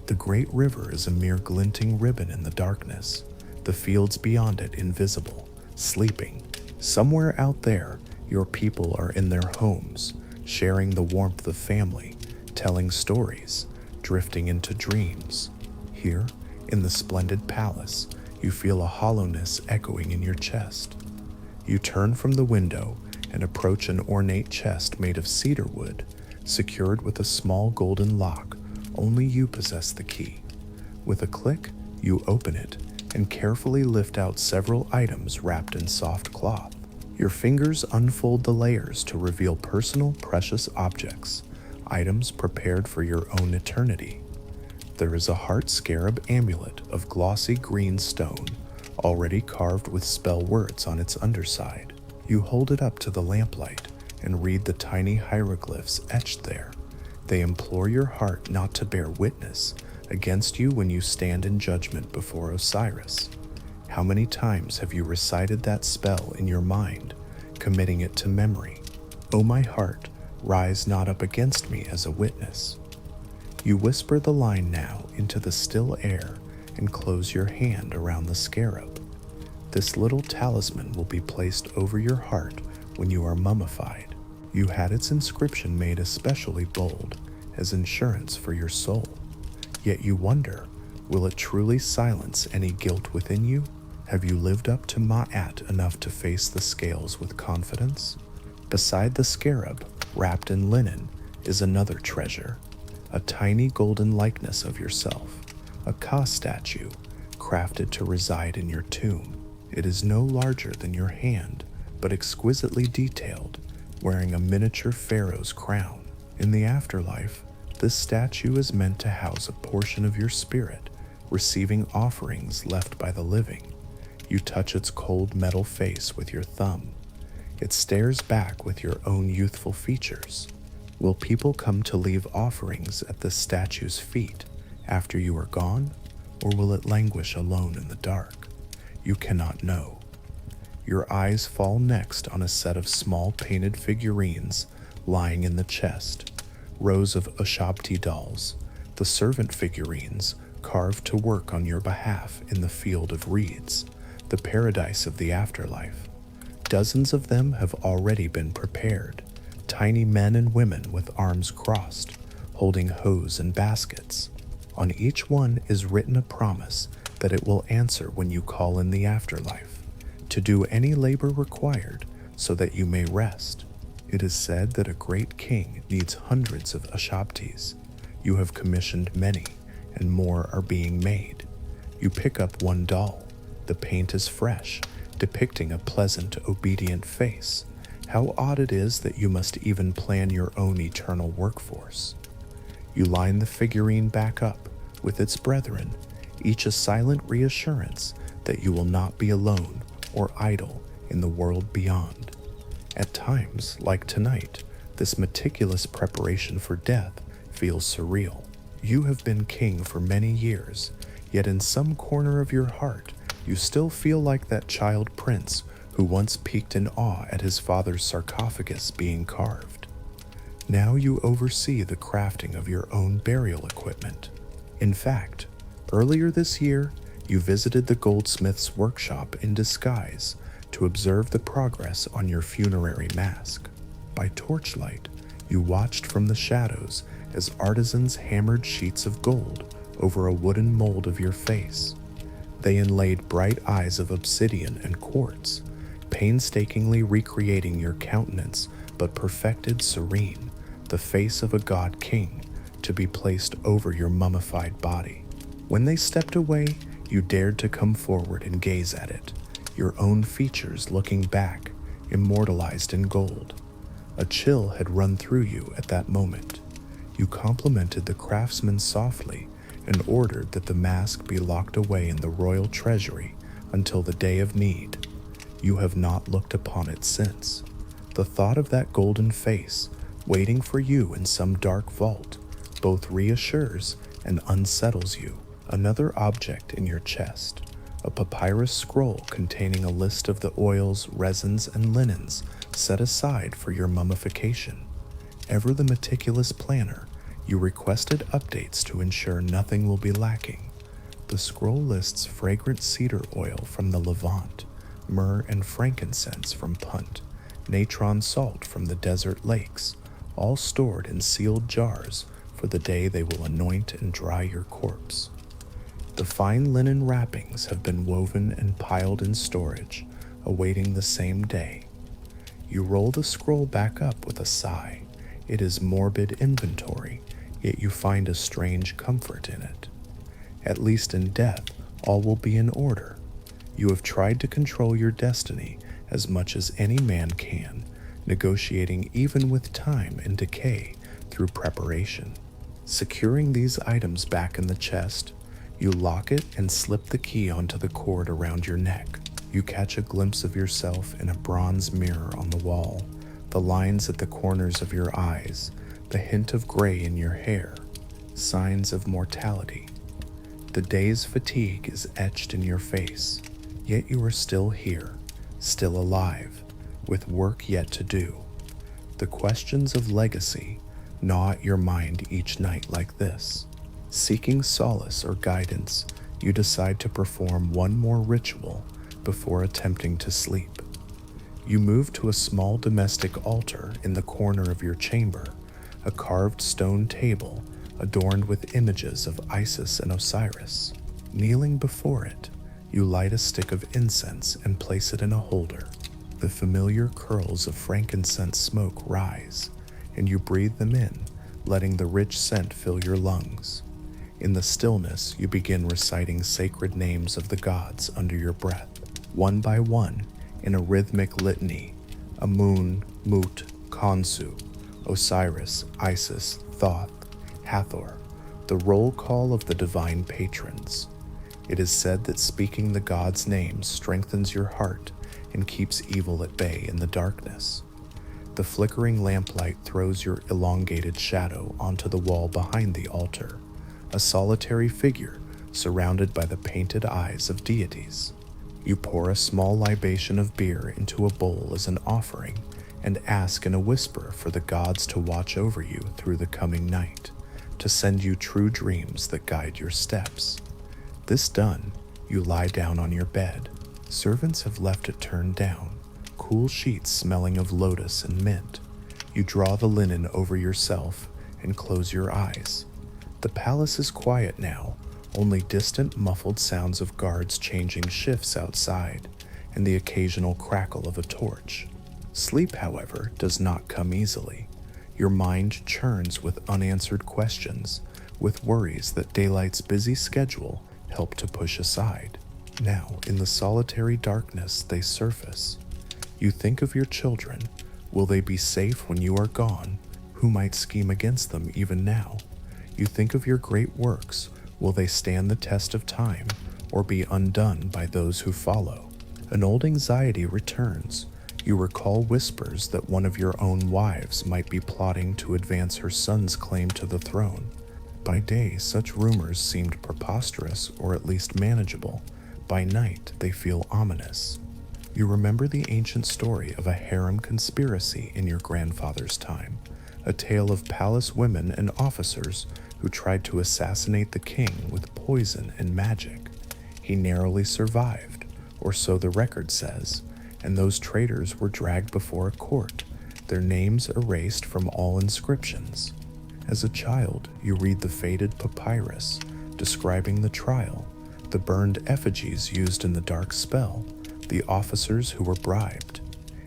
The great river is a mere glinting ribbon in the darkness, the fields beyond it invisible, sleeping. Somewhere out there, your people are in their homes, sharing the warmth of family, telling stories, drifting into dreams. Here, in the splendid palace, you feel a hollowness echoing in your chest. You turn from the window and approach an ornate chest made of cedar wood, secured with a small golden lock. Only you possess the key. With a click, you open it and carefully lift out several items wrapped in soft cloth. Your fingers unfold the layers to reveal personal, precious objects, items prepared for your own eternity. There is a heart scarab amulet of glossy green stone, already carved with spell words on its underside. You hold it up to the lamplight and read the tiny hieroglyphs etched there. They implore your heart not to bear witness against you when you stand in judgment before Osiris. How many times have you recited that spell in your mind, committing it to memory? O my heart, rise not up against me as a witness. You whisper the line now into the still air and close your hand around the scarab. This little talisman will be placed over your heart when you are mummified. You had its inscription made especially bold as insurance for your soul. Yet you wonder, will it truly silence any guilt within you? Have you lived up to Ma'at enough to face the scales with confidence? Beside the scarab, wrapped in linen, is another treasure, a tiny golden likeness of yourself, a Ka statue, crafted to reside in your tomb. It is no larger than your hand, but exquisitely detailed, wearing a miniature pharaoh's crown. In the afterlife, this statue is meant to house a portion of your spirit, receiving offerings left by the living. You touch its cold metal face with your thumb. It stares back with your own youthful features. Will people come to leave offerings at the statue's feet after you are gone, or will it languish alone in the dark? You cannot know. Your eyes fall next on a set of small painted figurines lying in the chest, rows of Ushabti dolls, the servant figurines carved to work on your behalf in the field of reeds, the paradise of the afterlife. Dozens of them have already been prepared, tiny men and women with arms crossed, holding hoes and baskets. On each one is written a promise that it will answer when you call in the afterlife, to do any labor required so that you may rest. It is said that a great king needs hundreds of Ushabtis. You have commissioned many, and more are being made. You pick up one doll. The paint is fresh, depicting a pleasant, obedient face. How odd it is that you must even plan your own eternal workforce. You line the figurine back up with its brethren, each a silent reassurance that you will not be alone or idle in the world beyond. At times, like tonight, this meticulous preparation for death feels surreal. You have been king for many years, yet in some corner of your heart, you still feel like that child prince who once peeked in awe at his father's sarcophagus being carved. Now you oversee the crafting of your own burial equipment. In fact, earlier this year, you visited the goldsmith's workshop in disguise to observe the progress on your funerary mask. By torchlight, you watched from the shadows as artisans hammered sheets of gold over a wooden mold of your face. They inlaid bright eyes of obsidian and quartz, painstakingly recreating your countenance but perfected serene, the face of a god king, to be placed over your mummified body. When they stepped away, you dared to come forward and gaze at it, your own features looking back, immortalized in gold. A chill had run through you at that moment. You complimented the craftsman softly and ordered that the mask be locked away in the royal treasury until the day of need. You have not looked upon it since. The thought of that golden face waiting for you in some dark vault both reassures and unsettles you. Another object in your chest, a papyrus scroll containing a list of the oils, resins, and linens set aside for your mummification. Ever the meticulous planner, you requested updates to ensure nothing will be lacking. The scroll lists fragrant cedar oil from the Levant, myrrh and frankincense from Punt, natron salt from the desert lakes, all stored in sealed jars for the day they will anoint and dry your corpse. The fine linen wrappings have been woven and piled in storage, awaiting the same day. You roll the scroll back up with a sigh. It is morbid inventory, yet you find a strange comfort in it. At least in death, all will be in order. You have tried to control your destiny as much as any man can, negotiating even with time and decay through preparation. Securing these items back in the chest, you lock it and slip the key onto the cord around your neck. You catch a glimpse of yourself in a bronze mirror on the wall, the lines at the corners of your eyes, the hint of gray in your hair, signs of mortality. The day's fatigue is etched in your face, yet you are still here, still alive, with work yet to do. The questions of legacy gnaw at your mind each night like this. Seeking solace or guidance, you decide to perform one more ritual before attempting to sleep. You move to a small domestic altar in the corner of your chamber, a carved stone table adorned with images of Isis and Osiris. Kneeling before it, you light a stick of incense and place it in a holder. The familiar curls of frankincense smoke rise, and you breathe them in, letting the rich scent fill your lungs. In the stillness, you begin reciting sacred names of the gods under your breath, one by one, in a rhythmic litany: Amun, Mut, Khonsu, Osiris, Isis, Thoth, Hathor, the roll call of the divine patrons. It is said that speaking the gods' names strengthens your heart and keeps evil at bay in the darkness. The flickering lamplight throws your elongated shadow onto the wall behind the altar, a solitary figure surrounded by the painted eyes of deities. You pour a small libation of beer into a bowl as an offering and ask in a whisper for the gods to watch over you through the coming night, to send you true dreams that guide your steps. This done, you lie down on your bed. Servants have left it turned down, cool sheets smelling of lotus and mint. You draw the linen over yourself and close your eyes. The palace is quiet now, only distant muffled sounds of guards changing shifts outside, and the occasional crackle of a torch. Sleep, however, does not come easily. Your mind churns with unanswered questions, with worries that daylight's busy schedule helped to push aside. Now, in the solitary darkness, they surface. You think of your children. Will they be safe when you are gone? Who might scheme against them even now? You think of your great works. Will they stand the test of time or be undone by those who follow? An old anxiety returns. You recall whispers that one of your own wives might be plotting to advance her son's claim to the throne. By day, such rumors seemed preposterous or at least manageable. By night, they feel ominous. You remember the ancient story of a harem conspiracy in your grandfather's time, a tale of palace women and officers who tried to assassinate the king with poison and magic. He narrowly survived, or so the record says, and those traitors were dragged before a court, their names erased from all inscriptions. As a child, you read the faded papyrus describing the trial, the burned effigies used in the dark spell, the officers who were bribed.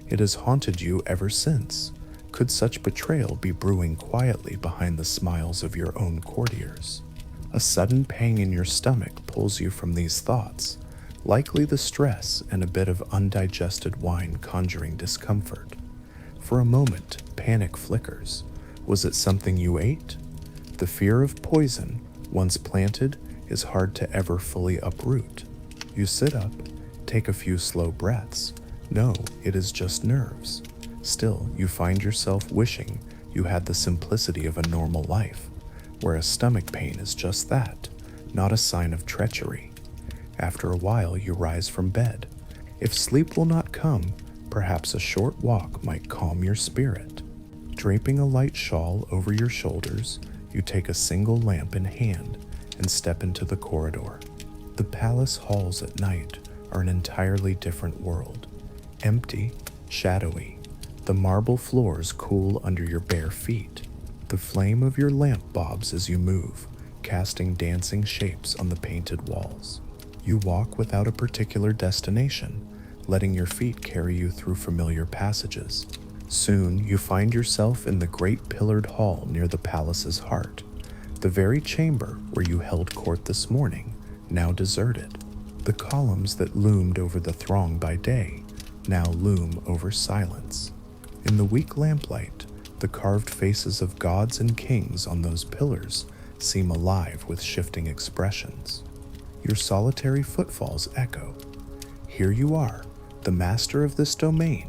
It has haunted you ever since. Could such betrayal be brewing quietly behind the smiles of your own courtiers? A sudden pang in your stomach pulls you from these thoughts, likely the stress and a bit of undigested wine conjuring discomfort. For a moment, panic flickers. Was it something you ate? The fear of poison, once planted, is hard to ever fully uproot. You sit up, take a few slow breaths. No, it is just nerves. Still, you find yourself wishing you had the simplicity of a normal life, where a stomach pain is just that, not a sign of treachery. After a while, you rise from bed. If sleep will not come, perhaps a short walk might calm your spirit. Draping a light shawl over your shoulders, you take a single lamp in hand and step into the corridor. The palace halls at night are an entirely different world. Empty, shadowy. The marble floors cool under your bare feet. The flame of your lamp bobs as you move, casting dancing shapes on the painted walls. You walk without a particular destination, letting your feet carry you through familiar passages. Soon you find yourself in the great pillared hall near the palace's heart, the very chamber where you held court this morning, now deserted. The columns that loomed over the throng by day now loom over silence. In the weak lamplight, the carved faces of gods and kings on those pillars seem alive with shifting expressions. Your solitary footfalls echo. Here you are, the master of this domain,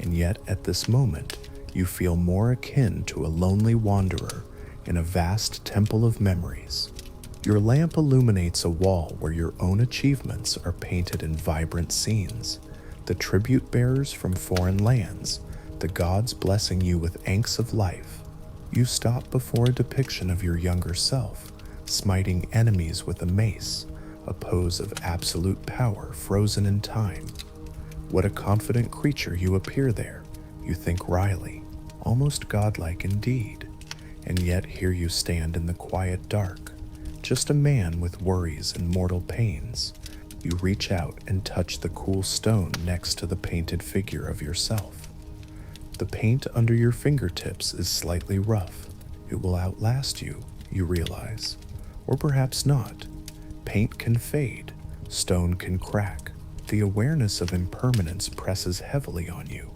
and yet at this moment you feel more akin to a lonely wanderer in a vast temple of memories. Your lamp illuminates a wall where your own achievements are painted in vibrant scenes, the tribute bearers from foreign lands, the gods blessing you with ankhs of life. You stop before a depiction of your younger self, smiting enemies with a mace, a pose of absolute power frozen in time. What a confident creature you appear there, you think wryly, almost godlike indeed. And yet here you stand in the quiet dark, just a man with worries and mortal pains. You reach out and touch the cool stone next to the painted figure of yourself. The paint under your fingertips is slightly rough. It will outlast you, you realize. Or perhaps not. Paint can fade, stone can crack. The awareness of impermanence presses heavily on you.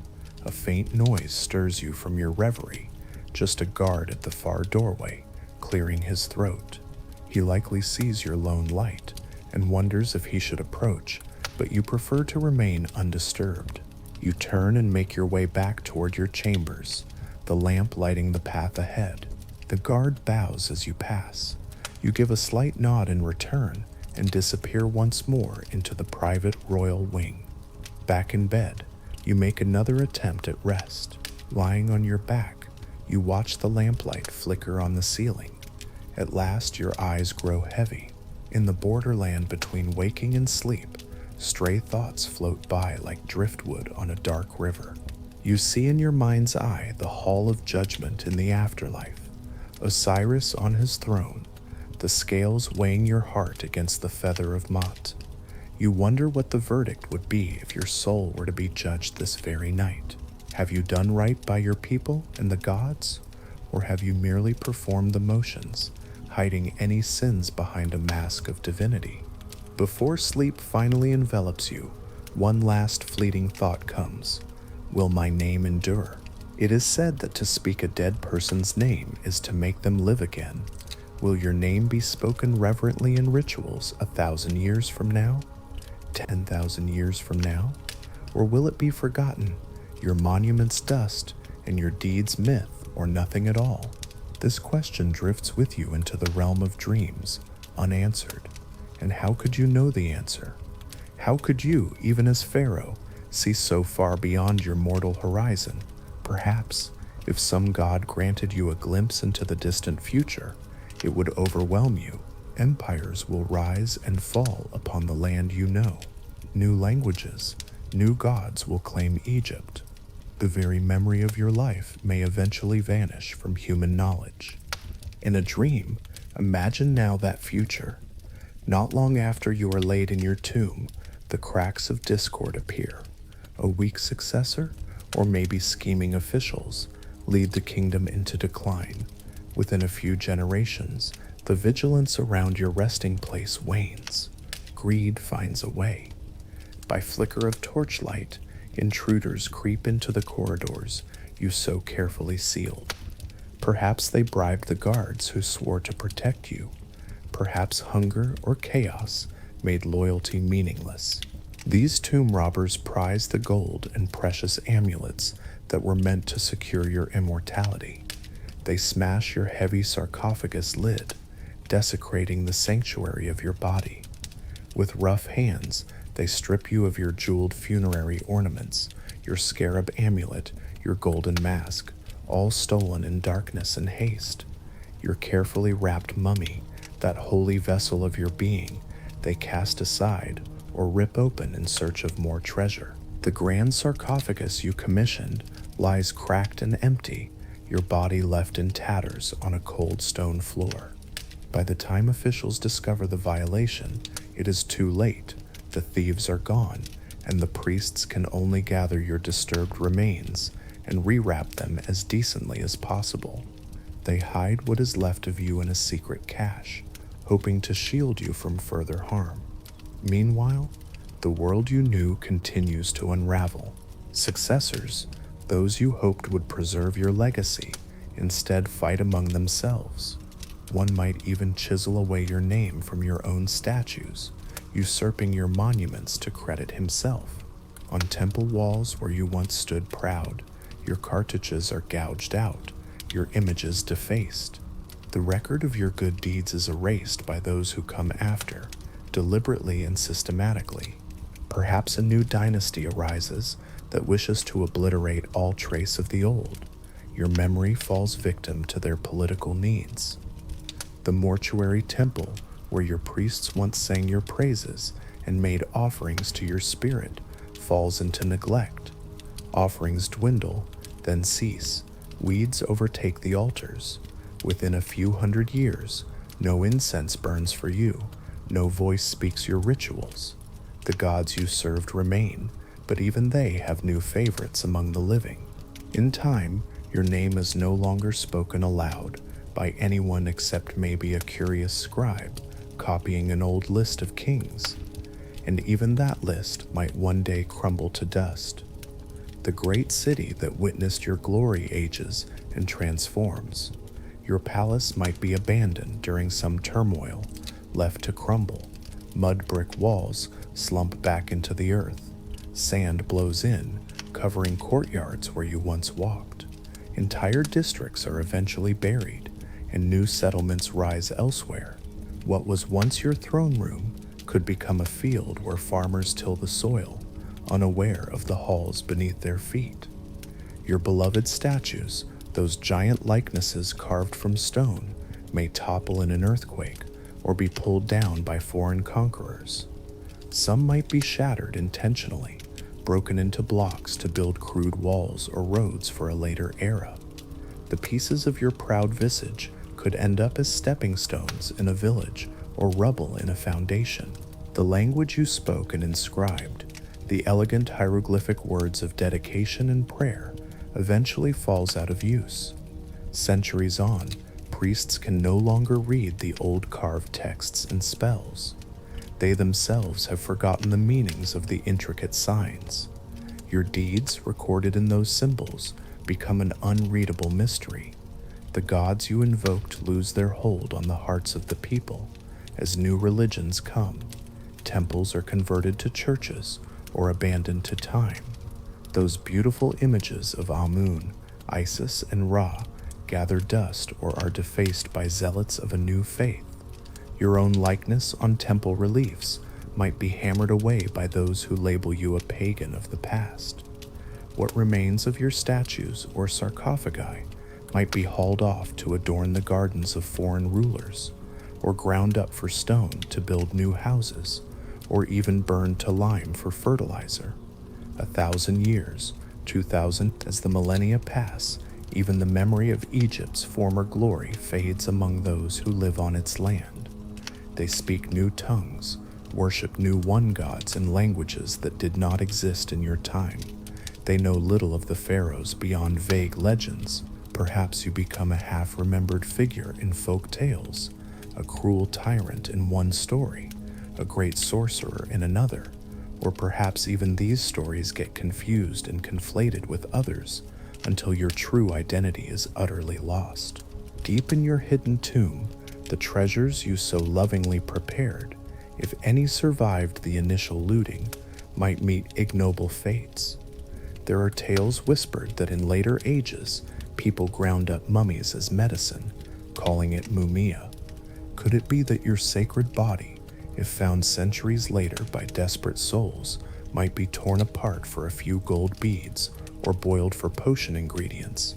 A faint noise stirs you from your reverie, just a guard at the far doorway, clearing his throat. He likely sees your lone light and wonders if he should approach, but you prefer to remain undisturbed. You turn and make your way back toward your chambers, the lamp lighting the path ahead. The guard bows as you pass. You give a slight nod in return and disappear once more into the private royal wing. Back in bed, you make another attempt at rest. Lying on your back, you watch the lamplight flicker on the ceiling. At last, your eyes grow heavy. In the borderland between waking and sleep, stray thoughts float by like driftwood on a dark river. You see in your mind's eye the hall of judgment in the afterlife, Osiris on his throne, the scales weighing your heart against the feather of Mot. You wonder what the verdict would be if your soul were to be judged this very night. Have you done right by your people and the gods, or have you merely performed the motions, hiding any sins behind a mask of divinity? Before sleep finally envelops you, one last fleeting thought comes. Will my name endure? It is said that to speak a dead person's name is to make them live again. Will your name be spoken reverently in rituals 1,000 years from now? 10,000 years from now? Or will it be forgotten, your monuments dust, and your deeds myth or nothing at all? This question drifts with you into the realm of dreams, unanswered. And how could you know the answer? How could you, even as Pharaoh, see so far beyond your mortal horizon? Perhaps, If some god granted you a glimpse into the distant future, it would overwhelm you. Empires will rise and fall upon the land you know. New languages, new gods will claim Egypt. The very memory of your life may eventually vanish from human knowledge. In a dream, imagine now that future. Not long after you are laid in your tomb, the cracks of discord appear. A weak successor, or maybe scheming officials, lead the kingdom into decline. Within a few generations, the vigilance around your resting place wanes. Greed finds a way. By flicker of torchlight, intruders creep into the corridors you so carefully sealed. Perhaps they bribed the guards who swore to protect you. Perhaps hunger or chaos made loyalty meaningless. These tomb robbers prize the gold and precious amulets that were meant to secure your immortality. They smash your heavy sarcophagus lid, desecrating the sanctuary of your body. With rough hands, they strip you of your jeweled funerary ornaments, your scarab amulet, your golden mask, all stolen in darkness and haste. Your carefully wrapped mummy, that holy vessel of your being, they cast aside or rip open in search of more treasure. The grand sarcophagus you commissioned lies cracked and empty, your body left in tatters on a cold stone floor. By the time officials discover the violation, it is too late. The thieves are gone, and the priests can only gather your disturbed remains and rewrap them as decently as possible. They hide what is left of you in a secret cache, hoping to shield you from further harm. Meanwhile, the world you knew continues to unravel. Successors, those you hoped would preserve your legacy, instead fight among themselves. One might even chisel away your name from your own statues, usurping your monuments to credit himself. On temple walls where you once stood proud, your cartouches are gouged out, your images defaced. The record of your good deeds is erased by those who come after, deliberately and systematically. Perhaps a new dynasty arises that wishes to obliterate all trace of the old. Your memory falls victim to their political needs. The mortuary temple where your priests once sang your praises and made offerings to your spirit falls into neglect. Offerings dwindle, then cease. Weeds overtake the altars. Within a few hundred years, no incense burns for you, no voice speaks your rituals. The gods you served remain, but even they have new favorites among the living. In time, your name is no longer spoken aloud by anyone except maybe a curious scribe copying an old list of kings, and even that list might one day crumble to dust. The great city that witnessed your glory ages and transforms. Your palace might be abandoned during some turmoil, left to crumble. Mud brick walls slump back into the earth. Sand blows in, covering courtyards where you once walked. Entire districts are eventually buried, and new settlements rise elsewhere. What was once your throne room could become a field where farmers till the soil, unaware of the halls beneath their feet. Your beloved statues, those giant likenesses carved from stone, may topple in an earthquake or be pulled down by foreign conquerors. Some might be shattered intentionally, broken into blocks to build crude walls or roads for a later era. The pieces of your proud visage could end up as stepping stones in a village or rubble in a foundation. The language you spoke and inscribed, the elegant hieroglyphic words of dedication and prayer, eventually falls out of use. Centuries on, priests can no longer read the old carved texts and spells. They themselves have forgotten the meanings of the intricate signs. Your deeds, recorded in those symbols, become an unreadable mystery. The gods you invoked lose their hold on the hearts of the people as new religions come. Temples are converted to churches or abandoned to time. Those beautiful images of Amun, Isis, and Ra gather dust or are defaced by zealots of a new faith. Your own likeness on temple reliefs might be hammered away by those who label you a pagan of the past. What remains of your statues or sarcophagi might be hauled off to adorn the gardens of foreign rulers, or ground up for stone to build new houses, or even burned to lime for fertilizer. 1,000 years, 2,000, as the millennia pass, even the memory of Egypt's former glory fades among those who live on its land. They speak new tongues, worship new one gods in languages that did not exist in your time. They know little of the pharaohs beyond vague legends. Perhaps you become a half-remembered figure in folk tales, a cruel tyrant in one story, a great sorcerer in another, or perhaps even these stories get confused and conflated with others until your true identity is utterly lost. Deep in your hidden tomb, the treasures you so lovingly prepared, if any survived the initial looting, might meet ignoble fates. There are tales whispered that in later ages, people ground up mummies as medicine, calling it mumia. Could it be that your sacred body, if found centuries later by desperate souls, might be torn apart for a few gold beads or boiled for potion ingredients?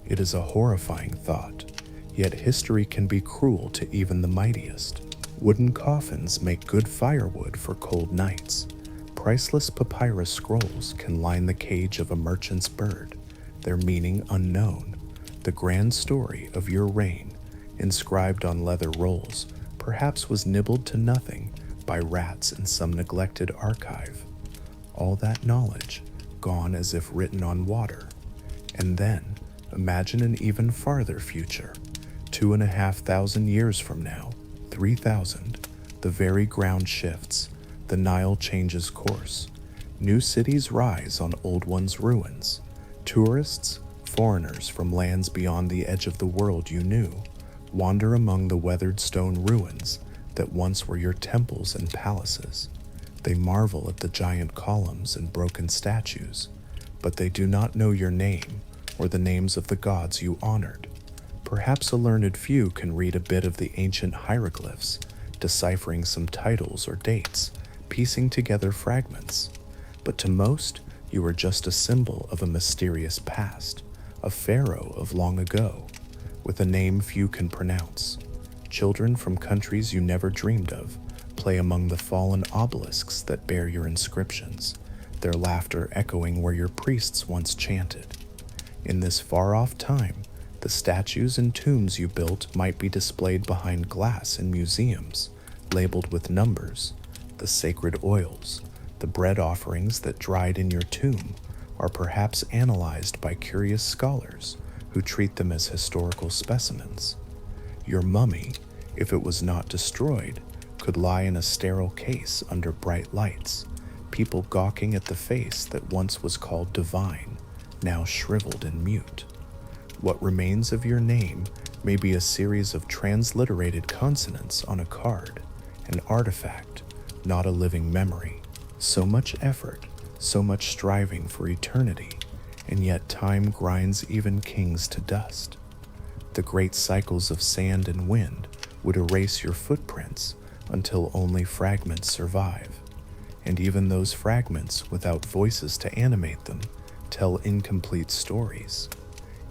It is a horrifying thought, yet history can be cruel to even the mightiest. Wooden coffins make good firewood for cold nights. Priceless papyrus scrolls can line the cage of a merchant's bird, their meaning unknown. The grand story of your reign, inscribed on leather rolls, perhaps was nibbled to nothing by rats in some neglected archive. All that knowledge, gone as if written on water. And then, imagine an even farther future. 2,500 years from now, 3,000, the very ground shifts. The Nile changes course. New cities rise on old ones' ruins. Tourists, foreigners from lands beyond the edge of the world you knew, wander among the weathered stone ruins that once were your temples and palaces. They marvel at the giant columns and broken statues, but they do not know your name or the names of the gods you honored. Perhaps a learned few can read a bit of the ancient hieroglyphs, deciphering some titles or dates, piecing together fragments. But to most, you are just a symbol of a mysterious past, a pharaoh of long ago, with a name few can pronounce. Children from countries you never dreamed of play among the fallen obelisks that bear your inscriptions, their laughter echoing where your priests once chanted. In this far-off time, the statues and tombs you built might be displayed behind glass in museums, labeled with numbers. The sacred oils, the bread offerings that dried in your tomb, are perhaps analyzed by curious scholars who treat them as historical specimens. Your mummy, if it was not destroyed, could lie in a sterile case under bright lights, people gawking at the face that once was called divine, now shriveled and mute. What remains of your name may be a series of transliterated consonants on a card, an artifact, not a living memory. So much effort, so much striving for eternity, and yet time grinds even kings to dust. The great cycles of sand and wind would erase your footprints until only fragments survive. And even those fragments, without voices to animate them, tell incomplete stories.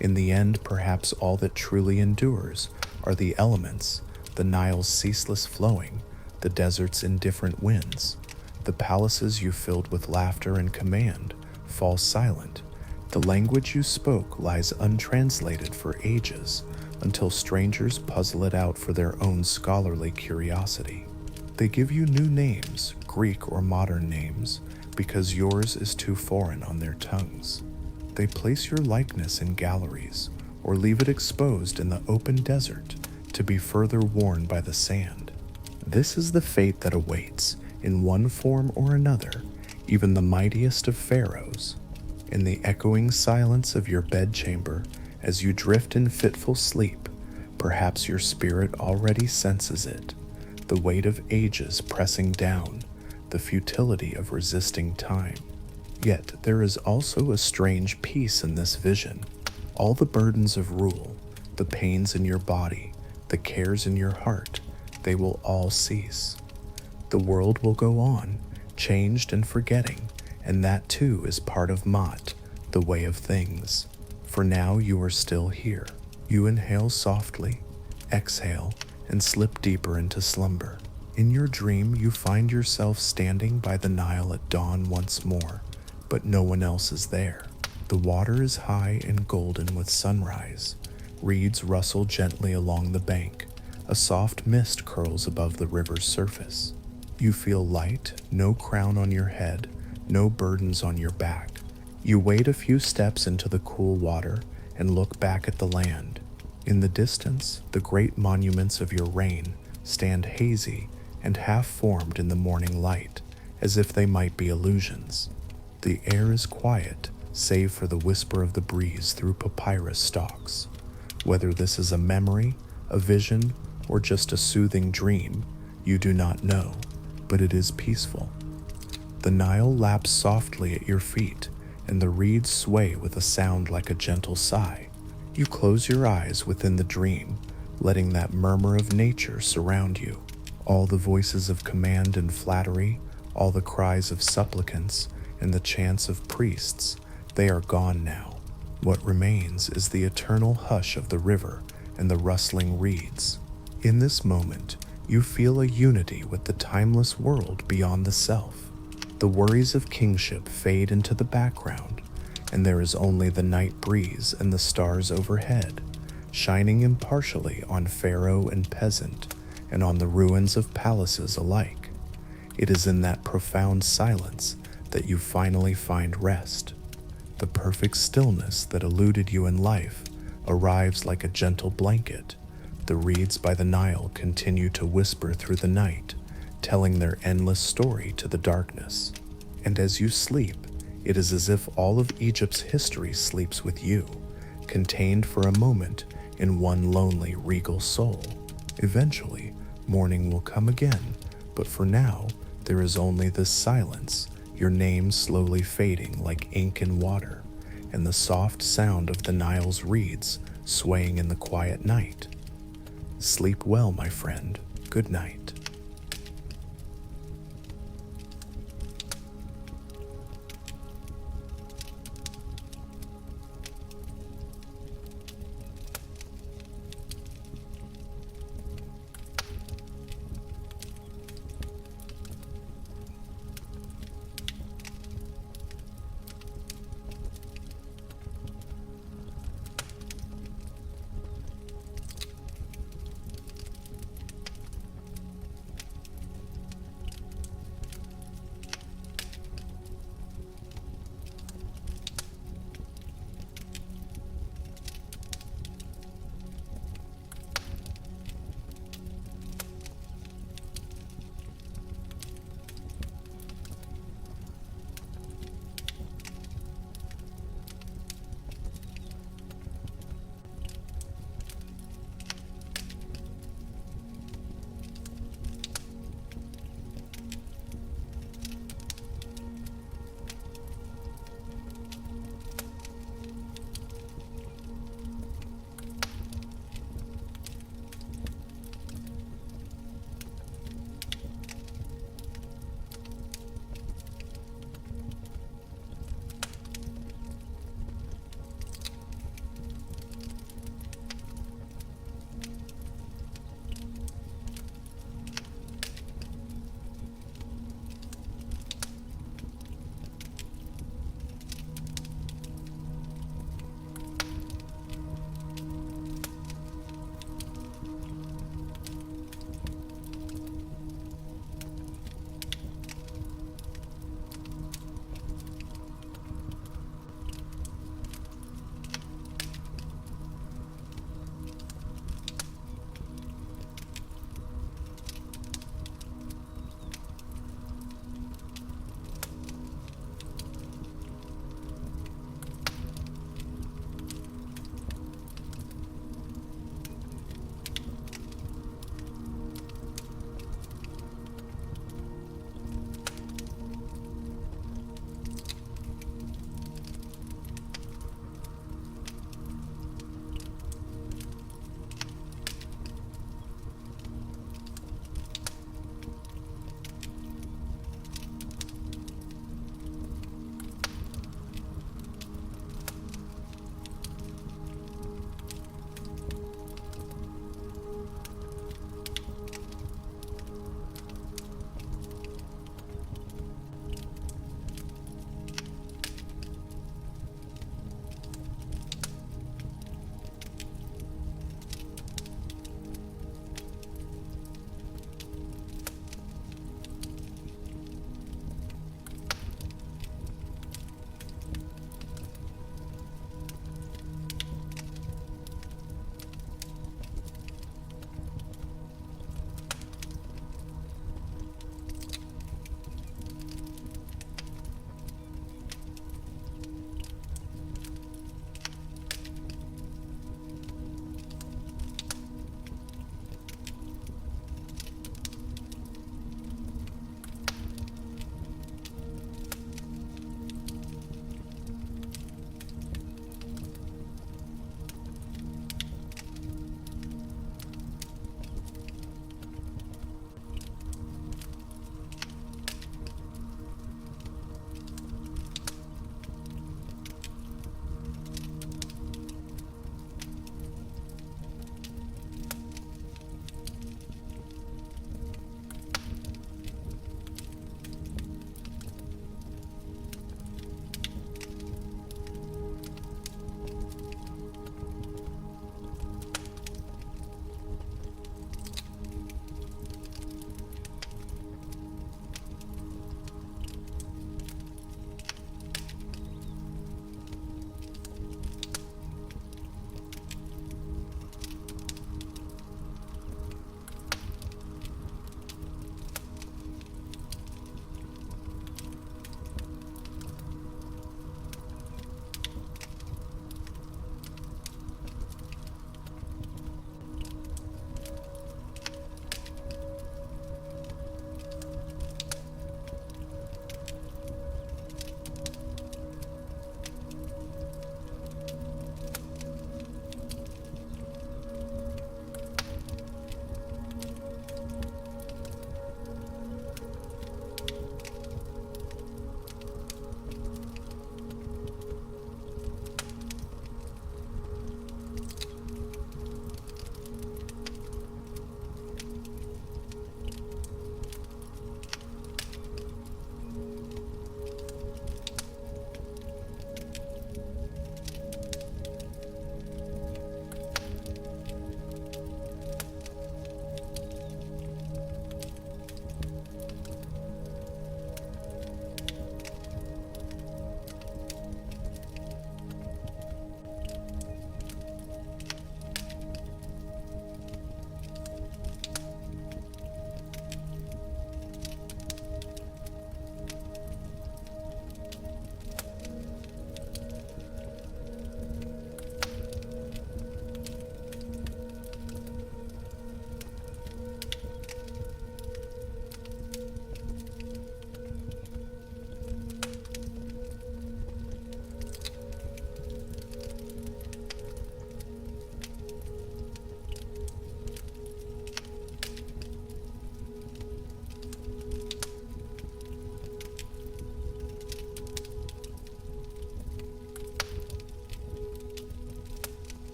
In the end, perhaps all that truly endures are the elements, the Nile's ceaseless flowing, the desert's indifferent winds. The palaces you filled with laughter and command fall silent. The language you spoke lies untranslated for ages, until strangers puzzle it out for their own scholarly curiosity. They give you new names, Greek or modern names, because yours is too foreign on their tongues. They place your likeness in galleries, or leave it exposed in the open desert to be further worn by the sand. This is the fate that awaits, in one form or another, even the mightiest of pharaohs. In the echoing silence of your bedchamber, as you drift in fitful sleep, perhaps your spirit already senses it, the weight of ages pressing down, the futility of resisting time. Yet there is also a strange peace in this vision. All the burdens of rule, the pains in your body, the cares in your heart, they will all cease. The world will go on, changed and forgetting, and that too is part of Maat, the way of things. For now you are still here. You inhale softly, exhale, and slip deeper into slumber. In your dream, you find yourself standing by the Nile at dawn once more, but no one else is there. The water is high and golden with sunrise. Reeds rustle gently along the bank. A soft mist curls above the river's surface. You feel light, no crown on your head, no burdens on your back. You wade a few steps into the cool water and look back at the land. In the distance, the great monuments of your reign stand hazy and half-formed in the morning light, as if they might be illusions. The air is quiet, save for the whisper of the breeze through papyrus stalks. Whether this is a memory, a vision, or just a soothing dream, you do not know, but it is peaceful. The Nile laps softly at your feet, and the reeds sway with a sound like a gentle sigh. You close your eyes within the dream, letting that murmur of nature surround you. All the voices of command and flattery, all the cries of supplicants, and the chants of priests, they are gone now. What remains is the eternal hush of the river and the rustling reeds. In this moment, you feel a unity with the timeless world beyond the self. The worries of kingship fade into the background, and there is only the night breeze and the stars overhead, shining impartially on pharaoh and peasant, and on the ruins of palaces alike. It is in that profound silence that you finally find rest. The perfect stillness that eluded you in life arrives like a gentle blanket. The reeds by the Nile continue to whisper through the night, telling their endless story to the darkness. And as you sleep, it is as if all of Egypt's history sleeps with you, contained for a moment in one lonely, regal soul. Eventually, morning will come again, but for now, there is only this silence, your name slowly fading like ink in water, and the soft sound of the Nile's reeds swaying in the quiet night. Sleep well, my friend. Good night.